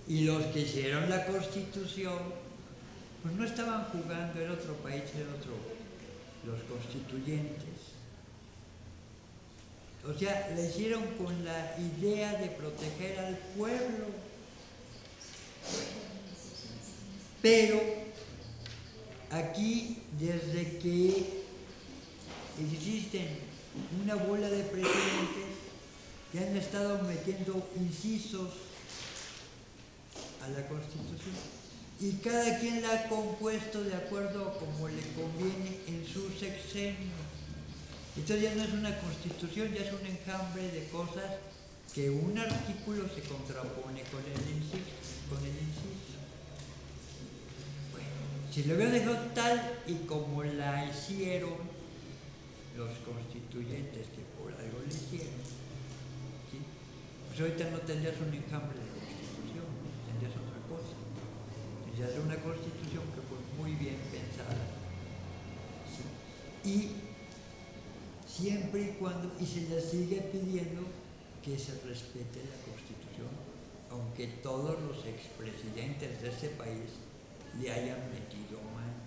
Y los que hicieron la Constitución, pues no estaban jugando, era otro país, los constituyentes. O sea, la hicieron con la idea de proteger al pueblo. Pero aquí, desde que existen una bola de presidentes que han estado metiendo incisos a la Constitución, y cada quien la ha compuesto de acuerdo a como le conviene en su sexenio. Entonces ya no es una Constitución, ya es un enjambre de cosas que un artículo se contrapone con el inciso. Bueno, si lo hubieran dejado tal y como la hicieron los constituyentes, que por algo le hicieron, ¿sí? Pues ahorita no tendrías un enjambre de Constitución, tendrías otra cosa. Tendrías una Constitución que fue muy bien pensada, ¿sí? Y siempre y cuando, y se le sigue pidiendo que se respete la Constitución, aunque todos los expresidentes de este país le hayan metido mano.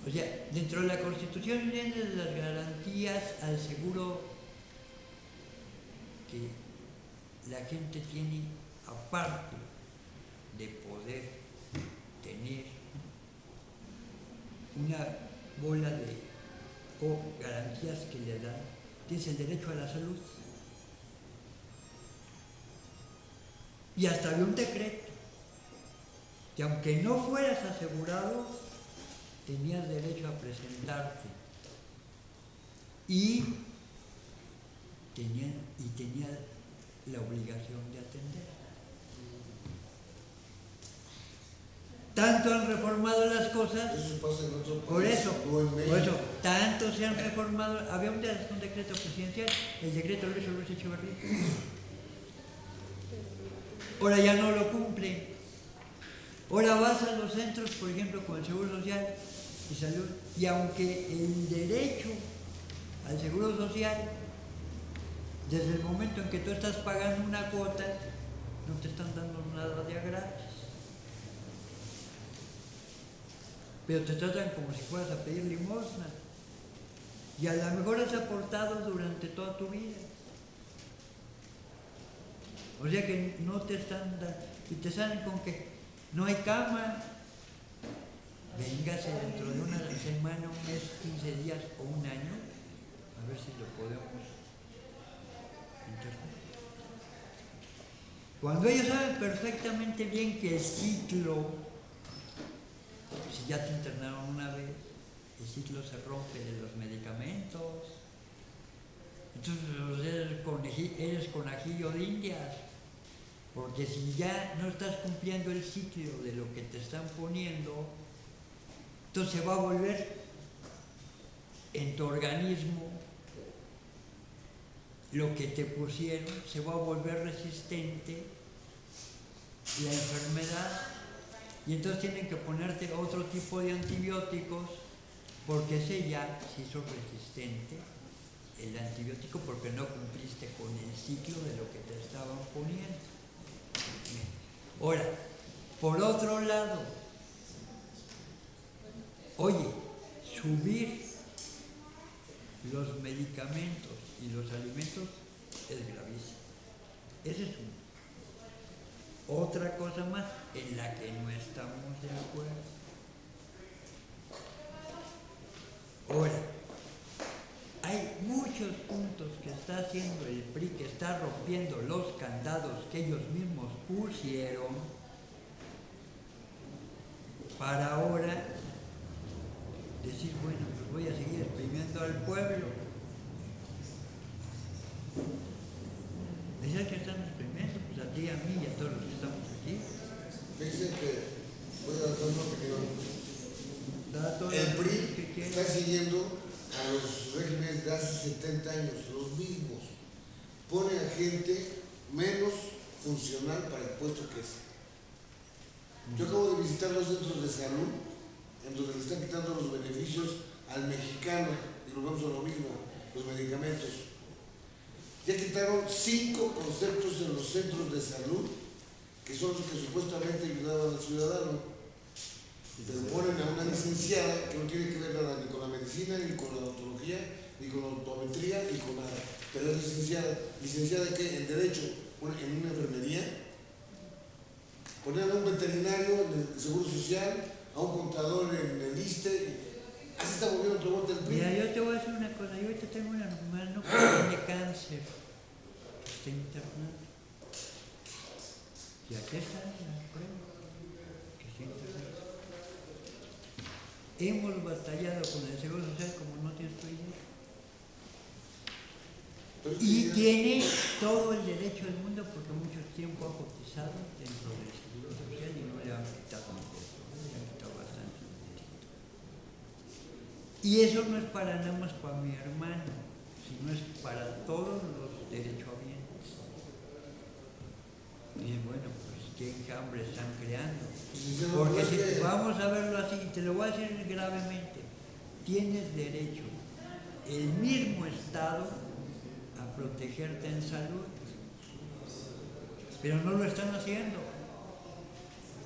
O sea, dentro de la Constitución vienen las garantías al seguro que la gente tiene, aparte de poder tener una bola de garantías que le dan, tienes el derecho a la salud. Y hasta había un decreto que aunque no fueras asegurado, tenías derecho a presentarte y tenías la obligación de atender. Tanto han reformado las cosas, por eso, tanto se han reformado. Había un decreto presidencial, el decreto Luis Echeverría. Ahora ya no lo cumple. Ahora vas a los centros, por ejemplo, con el Seguro Social y Salud, y aunque el derecho al Seguro Social, desde el momento en que tú estás pagando una cuota, no te están dando nada de gratis. Pero te tratan como si fueras a pedir limosna. Y a lo mejor has aportado durante toda tu vida. O sea que no te están dando, y te salen con que no hay cama. Véngase dentro de una semana, un mes, 15 días o un año, a ver si lo podemos interpretar. Cuando ellos saben perfectamente bien que el ciclo, si ya te internaron una vez, el ciclo se rompe de los medicamentos. Entonces eres conejillo de indias, porque si ya no estás cumpliendo el ciclo de lo que te están poniendo, entonces va a volver en tu organismo lo que te pusieron se va a volver resistente la enfermedad y entonces tienen que ponerte otro tipo de antibióticos porque ese ya se hizo resistente el antibiótico porque no cumpliste con el ciclo de lo que te estaban poniendo. Ahora, por otro lado, oye, subir los medicamentos y los alimentos es gravísimo. Ese es uno. Otra cosa más en la que no estamos de acuerdo. Ahora, hay muchos puntos que está haciendo el PRI, que está rompiendo los candados que ellos mismos pusieron para ahora decir, bueno, pues voy a seguir exprimiendo al pueblo. Decir que están exprimiendo, pues a ti, a mí y a todos los que estamos aquí. Fíjense que voy a dar una opinión. Da El que PRI quiera. está siguiendo a los regímenes de hace 70 años, los mismos. Pone a gente menos funcional para el puesto que es. Yo acabo de visitar los centros de salud, en donde le están quitando los beneficios al mexicano, y nos vamos a lo mismo, los medicamentos. Ya quitaron 5 conceptos en los centros de salud, que son los que supuestamente ayudaban al ciudadano. Pero ponen a una licenciada que no tiene que ver nada ni con la medicina, ni con la odontología, ni con la optometría, ni con nada. Pero es licenciada. ¿Licenciada en qué? En Derecho, en una enfermería. Ponen a un veterinario en el Seguro Social, a un contador en el ISSSTE. Así está moviendo otro bote el PRI. Mira, yo te voy a decir una cosa. Yo ahorita tengo un hermano que tiene cáncer, que está internado. Y aquí está la prueba, que está internado. Hemos batallado con el Seguro Social como no tienes tu idea. Y tiene todo el derecho del mundo porque mucho tiempo ha cotizado dentro del Seguro Social y no le han quitado un peso, le han quitado bastante. Y eso no es para nada más para mi hermano, sino es para todos los derechohabientes. Y bueno, pues qué enjambre están creando. Porque si vamos a verlo así, y te lo voy a decir gravemente, tienes derecho, el mismo Estado, a protegerte en salud, pero no lo están haciendo.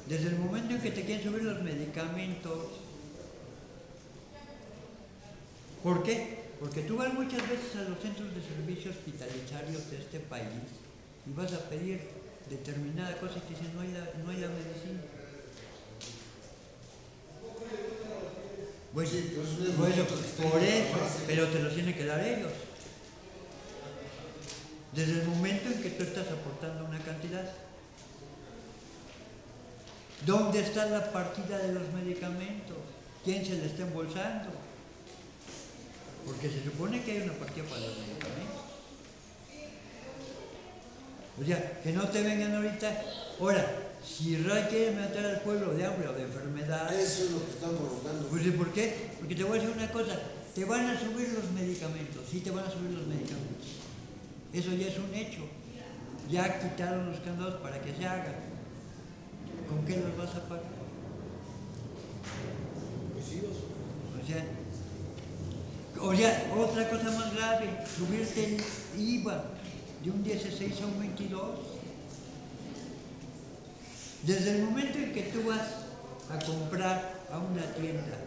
Desde el momento en que te quieren subir los medicamentos, ¿por qué? Porque tú vas muchas veces a los centros de servicios hospitalarios de este país y vas a pedir determinada cosa y te dicen no hay la medicina. Pues, Sí, pero es un por eso, argumento por eso, pero te los tienen que dar ellos. Desde el momento en que tú estás aportando una cantidad. ¿Dónde está la partida de los medicamentos? ¿Quién se le está embolsando? Porque se supone que hay una partida para los medicamentos. O sea, que no te vengan ahorita. Ahora, si Ray quiere matar al pueblo de hambre o de enfermedad, Eso es lo que están provocando. pues ¿y por qué? Porque te voy a decir una cosa, te van a subir los medicamentos, sí te van a subir los medicamentos. Eso ya es un hecho. Ya quitaron los candados para que se haga. ¿Con qué los vas a pagar? O sea, otra cosa más grave, subirte el IVA de un 16 a un 22. Desde el momento en que tú vas a comprar a una tienda,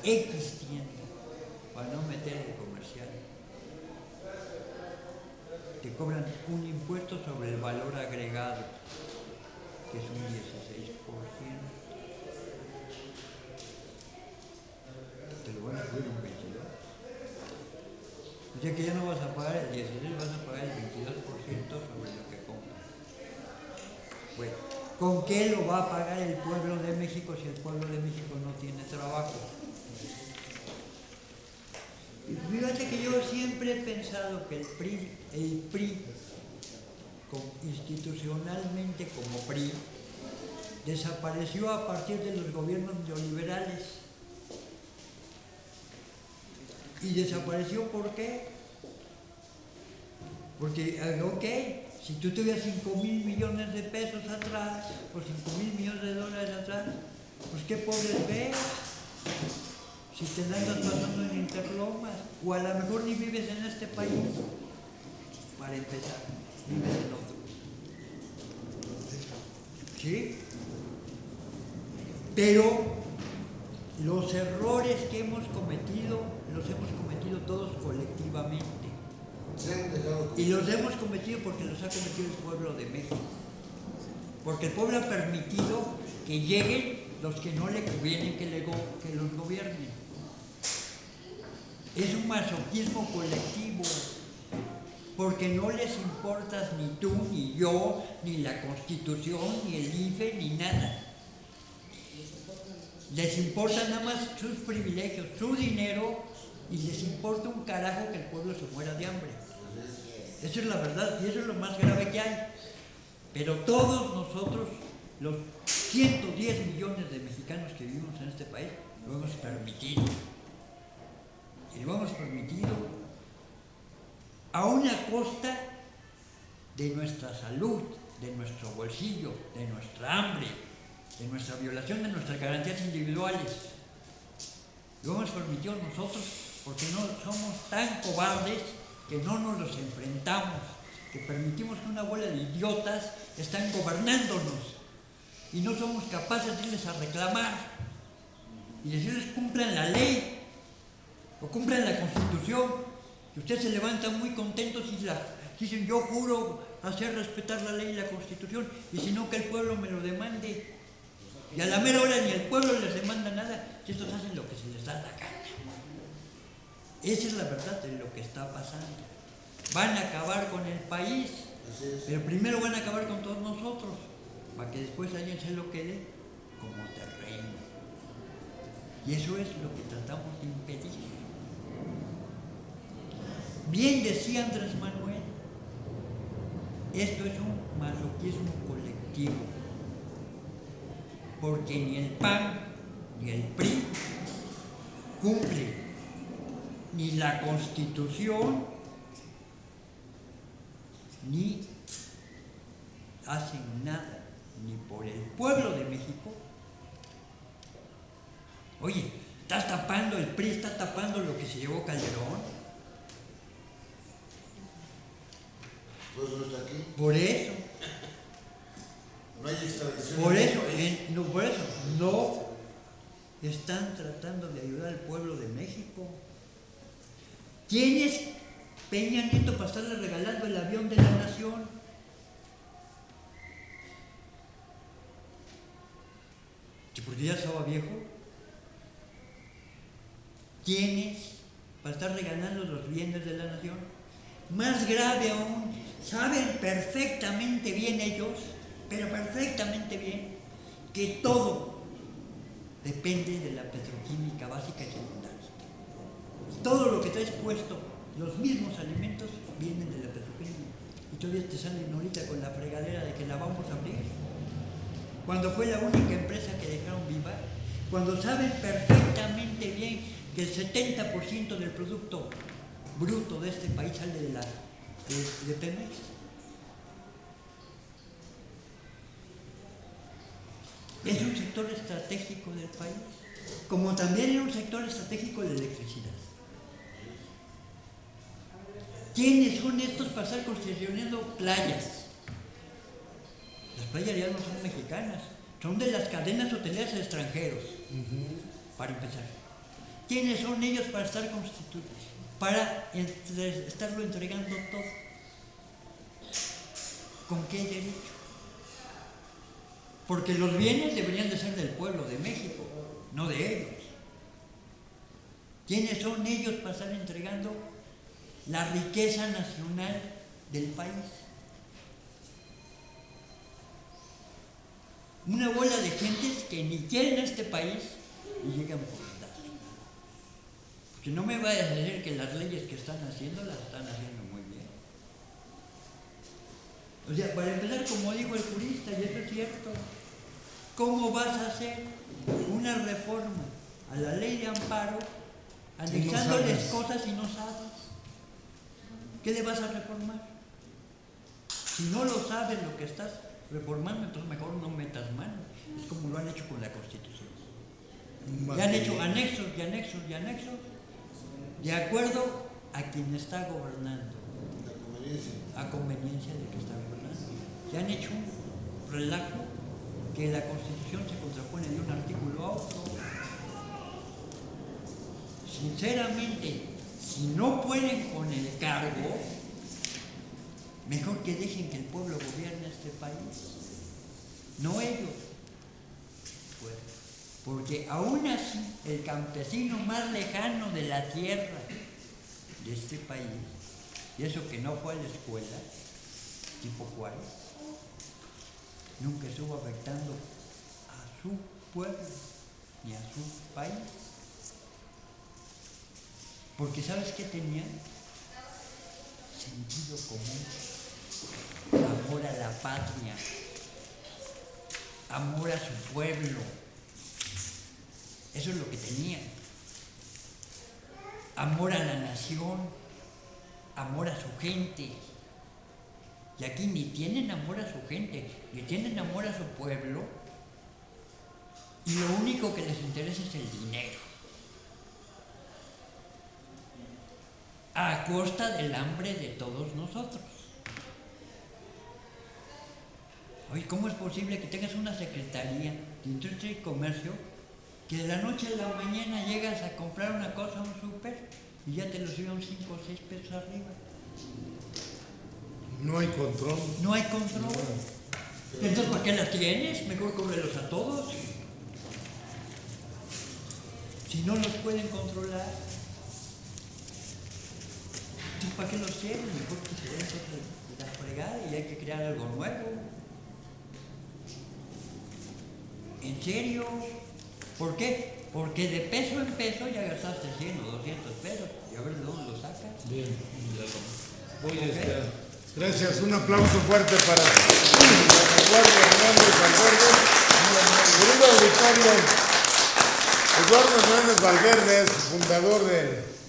X tienda, para no meter el comercial, te cobran un impuesto sobre el valor agregado, que es un 16%. Te lo van a subir un 22%. O sea que ya no vas a pagar el 16%, vas a pagar el 22% sobre lo que compras. Bueno, ¿con qué lo va a pagar el pueblo de México si el pueblo de México no tiene trabajo? Fíjate que yo siempre he pensado que el PRI institucionalmente como PRI, desapareció a partir de los gobiernos neoliberales. ¿Y desapareció por qué? Porque, ok, si tú tuvieras 5,000 millones de pesos atrás, o 5,000 millones de dólares atrás, pues qué pobres ves. Si te la andas pasando en Interlomas, o a lo mejor ni vives en este país, para empezar, vives en otro. ¿Sí? Pero los errores que hemos cometido, los hemos cometido todos colectivamente. Se han dejado. Y los hemos cometido porque los ha cometido el pueblo de México. Porque el pueblo ha permitido que lleguen los que no le convienen que los gobiernen. Es un masoquismo colectivo, porque no les importas ni tú, ni yo, ni la Constitución, ni el IFE, ni nada. Les importa nada más sus privilegios, su dinero, y les importa un carajo que el pueblo se muera de hambre. Eso es la verdad, y eso es lo más grave que hay. Pero todos nosotros, los 110 millones de mexicanos que vivimos en este país, lo hemos permitido. Y lo hemos permitido a una costa de nuestra salud, de nuestro bolsillo, de nuestra hambre, de nuestra violación de nuestras garantías individuales. Lo hemos permitido nosotros porque no somos tan cobardes que no nos los enfrentamos, que permitimos que una bola de idiotas están gobernándonos y no somos capaces de irles a reclamar y decirles cumplan la ley o cumplan la Constitución. Y ustedes se levantan muy contentos y dicen yo juro hacer respetar la ley y la Constitución, y si no que el pueblo me lo demande. Y a la mera hora ni el pueblo les demanda nada, y estos hacen lo que se les da la gana. Esa es la verdad de lo que está pasando. Van a acabar con el país, pero primero van a acabar con todos nosotros, para que después alguien se lo quede como terreno. Y eso es lo que tratamos de impedir. Bien decía Andrés Manuel, esto es un masoquismo colectivo, porque ni el PAN ni el PRI cumplen ni la Constitución ni hacen nada ni por el pueblo de México. Oye, estás tapando, el PRI está tapando lo que se llevó Calderón. Pues no está aquí. Por eso. No hay extradición. Por eso no están tratando de ayudar al pueblo de México. ¿Quién es Peña Nieto para estarle regalando el avión de la nación? ¿Que porque ya estaba viejo? ¿Quién es para estar regalando los bienes de la nación? Más grave aún, saben perfectamente bien ellos, pero perfectamente bien, que todo depende de la petroquímica básica y secundaria. Todo lo que traes puesto, los mismos alimentos, vienen de la petroquímica. Y todavía te salen ahorita con la fregadera de que la vamos a abrir. Cuando fue la única empresa que dejaron viva, cuando saben perfectamente bien que el 70% del producto bruto de este país sale de Pemex. Es un sector estratégico del país, como también es un sector estratégico de electricidad. ¿Quiénes son estos para estar concesionando playas? Las playas ya no son mexicanas, son de las cadenas hoteleras de extranjeros, para empezar. ¿Quiénes son ellos para estar para estarlo entregando todo? ¿Con qué derecho? Porque los bienes deberían de ser del pueblo de México, no de ellos. ¿Quiénes son ellos para estar entregando la riqueza nacional del país? Una bola de gentes que ni quieren este país y llegan por las leyes. Porque no me vayas a decir que las leyes que están haciendo las están haciendo muy bien. O sea, para empezar, como dijo el jurista, y eso es cierto, ¿cómo vas a hacer una reforma a la ley de amparo anexándoles cosas y no sabes? ¿Qué le vas a reformar? Si no lo sabes lo que estás reformando, entonces mejor no metas mano. Es como lo han hecho con la Constitución. Ya han hecho anexos y anexos y anexos, de acuerdo a quien está gobernando, a conveniencia de que está gobernando. Ya han hecho un relajo que la Constitución se contrapone de un artículo a otro. Sinceramente, si no pueden con el cargo, mejor que dejen que el pueblo gobierne este país, no ellos. Pues, porque aún así, el campesino más lejano de la tierra de este país, y eso que no fue a la escuela, tipo Juárez, nunca estuvo afectando a su pueblo ni a su país. Porque ¿sabes qué tenía? Sentido común, amor a la patria, amor a su pueblo. Eso es lo que tenía. Amor a la nación, amor a su gente. Y aquí ni tienen amor a su gente, ni tienen amor a su pueblo. Y lo único que les interesa es el dinero. A costa del hambre de todos nosotros. Oye, ¿cómo es posible que tengas una secretaría de Industria y Comercio que de la noche a la mañana llegas a comprar una cosa a un súper y ya te lo subieron 5 o 6 pesos arriba? No hay control. No hay control. Entonces, ¿para qué la tienes? Mejor cóbrelos a todos. Si no los pueden controlar, entonces, ¿para qué los quieren? Mejor que se den la fregada y hay que crear algo nuevo. ¿En serio? ¿Por qué? Porque de peso en peso ya gastaste 100 o 200 pesos. Y a ver de dónde lo sacas. Bien, voy a Ok. estar. Gracias, un aplauso fuerte para Eduardo Hernández Valverde. Querido auditorio, Eduardo Hernández Valverde es fundador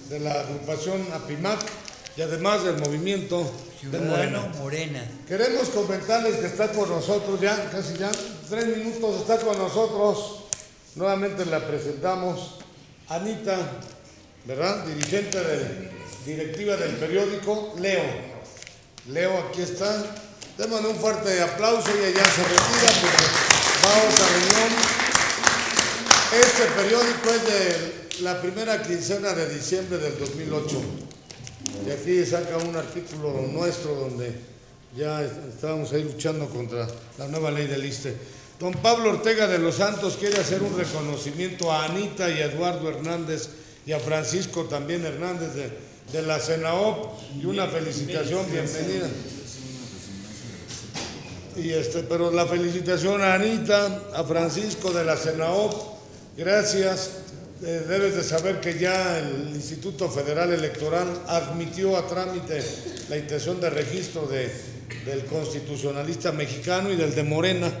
de la agrupación APIMAC y además del movimiento de Ciudadano Morena. Morena. Queremos comentarles que está con nosotros ya, casi ya, 3 minutos, está con nosotros. Nuevamente la presentamos, Anita, ¿verdad? Dirigente directiva del periódico Leo. Leo, aquí está. Démosle un fuerte aplauso y ella se retira porque va a otra reunión. Este periódico es de la primera quincena de diciembre del 2008. Y aquí saca un artículo nuestro donde ya estábamos ahí luchando contra la nueva ley del ISSSTE. Don Pablo Ortega de los Santos quiere hacer un reconocimiento a Anita y a Eduardo Hernández y a Francisco también Hernández de la CENAOP y una felicitación, bienvenida. Pero la felicitación a Anita, a Francisco de la CENAOP, gracias. Debes de saber que ya el Instituto Federal Electoral admitió a trámite la intención de registro del constitucionalista mexicano y del de Morena.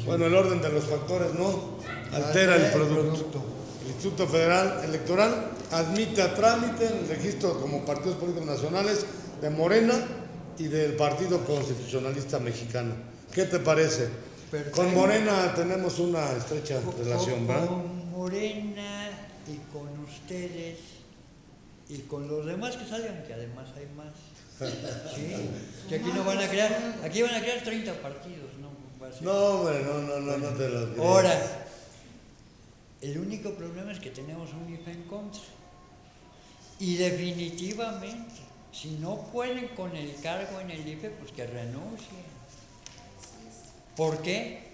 Bueno, el orden de los factores no altera el producto. El Instituto Federal Electoral admite a trámite el registro como partidos políticos nacionales de Morena y del Partido Constitucionalista Mexicano. ¿Qué te parece? Perfecto. Con Morena tenemos una estrecha relación, ¿verdad? Con Morena y con ustedes y con los demás que salgan, que además hay más. Sí, que aquí no van a crear, aquí van a crear 30 partidos, ¿no? Va a ser- No, hombre, no te lo creo. Ahora, el único problema es que tenemos un IFE en contra. Y definitivamente, si no pueden con el cargo en el IFE, pues que renuncien. ¿Por qué?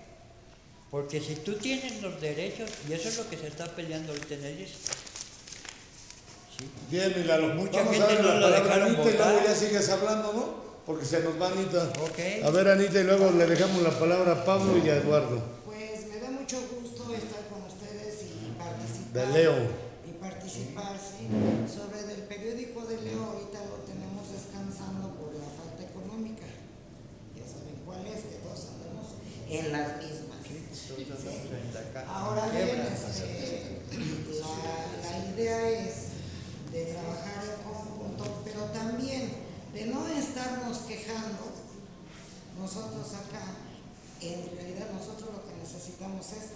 Porque si tú tienes los derechos, y eso es lo que se está peleando ahorita en el IFE. ¿Sí? Bien, Milano. Mucha Vamos gente a ver no la lo palabra dejaron Anita y luego votar. ya sigues hablando, ¿no? Porque se nos va Anita. Ok. A ver, Anita, y luego le dejamos la palabra a Pablo y a Eduardo. Pues me da mucho gusto estar con ustedes y participar. De Leo. Y participar, sí. Sobre del periódico de Leo, ahorita lo tenemos descansando por la falta económica. Ya saben cuál es, que todos andamos en las mismas. ¿sí? Ahora bien, la idea es de trabajar en conjunto, pero también de no estarnos quejando nosotros acá, en realidad nosotros lo que necesitamos es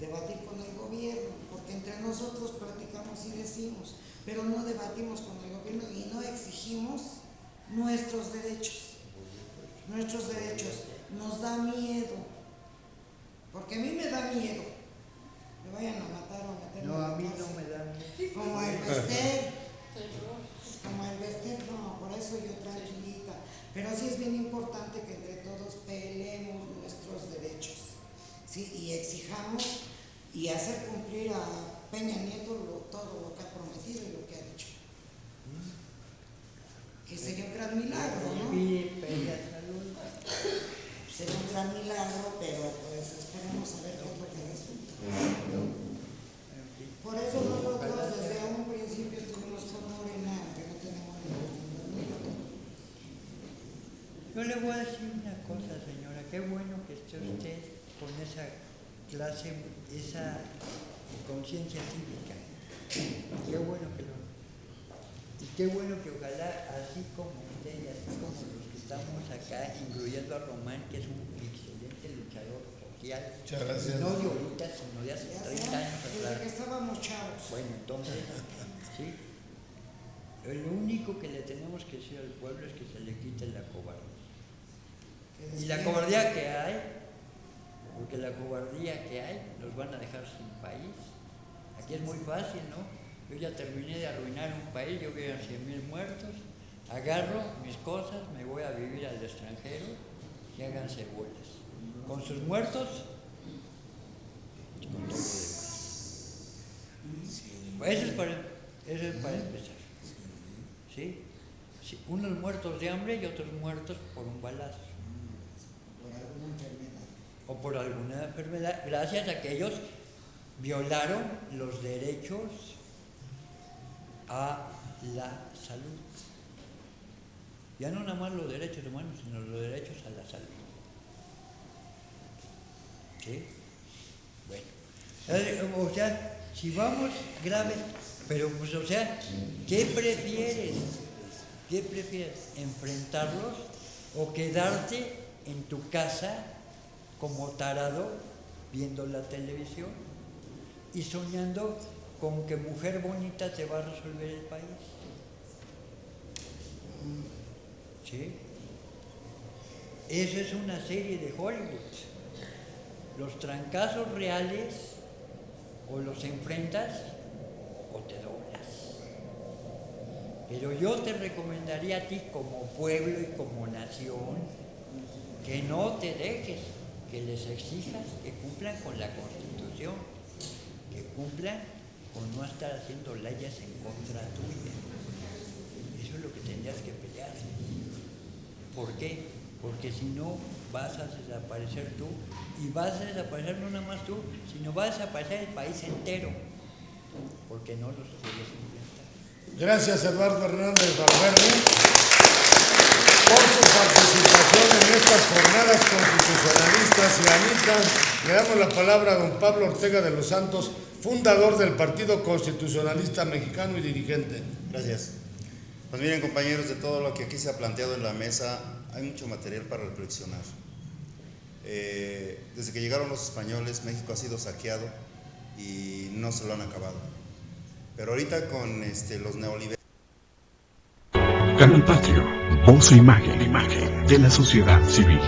debatir con el gobierno, porque entre nosotros platicamos y decimos, pero no debatimos con el gobierno y no exigimos nuestros derechos. Nuestros derechos. Nos da miedo, porque a mí me da miedo. Me vayan a matar o meter No, en la a mí cárcel. no me da miedo. Como el Bester, no, por eso yo tranquilita. Pero sí es bien importante que entre todos peleemos nuestros derechos, ¿sí? Y exijamos y hacer cumplir a Peña Nieto todo lo que ha prometido y lo que ha dicho. Que sería un gran milagro, ¿no? Sería un gran milagro, pero pues esperemos a ver qué es lo que resulta. Por eso nosotros desde un principio estuvimos con Morena, que no tenemos ningún minuto. Yo le voy a decir una cosa, señora, qué bueno que esté usted con esa clase, esa conciencia cívica. Qué bueno que lo... Y qué bueno que ojalá, así como usted y así como los que estamos acá, incluyendo a Román, que es un excelente luchador social. Muchas gracias. No de ahorita, sino de hace 30 años Desde atrás. que estábamos chavos. Bueno, entonces, sí. Lo único que le tenemos que decir al pueblo es que se le quite la cobardía. Y la cobardía que hay, porque la cobardía que hay, los van a dejar sin país. Aquí es muy fácil, ¿no? Yo ya terminé de arruinar un país, yo veo 100,000 muertos, agarro mis cosas, me voy a vivir al extranjero y háganse bolas. Con sus muertos y con todo lo demás. Eso es para empezar. ¿Sí? Sí, unos muertos de hambre y otros muertos por un balazo. Por alguna enfermedad. O por alguna enfermedad, gracias a que ellos violaron los derechos a la salud. Ya no nada más los derechos humanos, sino los derechos a la salud. ¿Sí? Bueno. O sea, si vamos graves, pero pues, o sea, ¿qué prefieres? ¿Qué prefieres? ¿Enfrentarlos o quedarte en tu casa como tarado viendo la televisión y soñando con que Mujer Bonita te va a resolver el país? ¿Sí? Eso es una serie de Hollywood. Los trancazos reales o los enfrentas o te doblas. Pero yo te recomendaría a ti como pueblo y como nación que no te dejes, que les exijas que cumplan con la Constitución, que cumplan con no estar haciendo leyes en contra tuya. Eso es lo que tendrías que pelear. ¿Por qué? Porque si no vas a desaparecer tú, y vas a desaparecer no nada más tú, sino va a desaparecer el país entero, porque no los quieres implementar. Gracias, Eduardo Hernández Valverde, por su participación en estas jornadas constitucionalistas. Y Anita, le damos la palabra a don Pablo Ortega de los Santos, fundador del Partido Constitucionalista Mexicano y dirigente. Gracias. Pues miren, compañeros, de todo lo que aquí se ha planteado en la mesa, hay mucho material para reflexionar. Desde que llegaron los españoles, México ha sido saqueado y no se lo han acabado. Pero ahorita con los neoliberales... Canal Patrio, voz e imagen de la sociedad civil.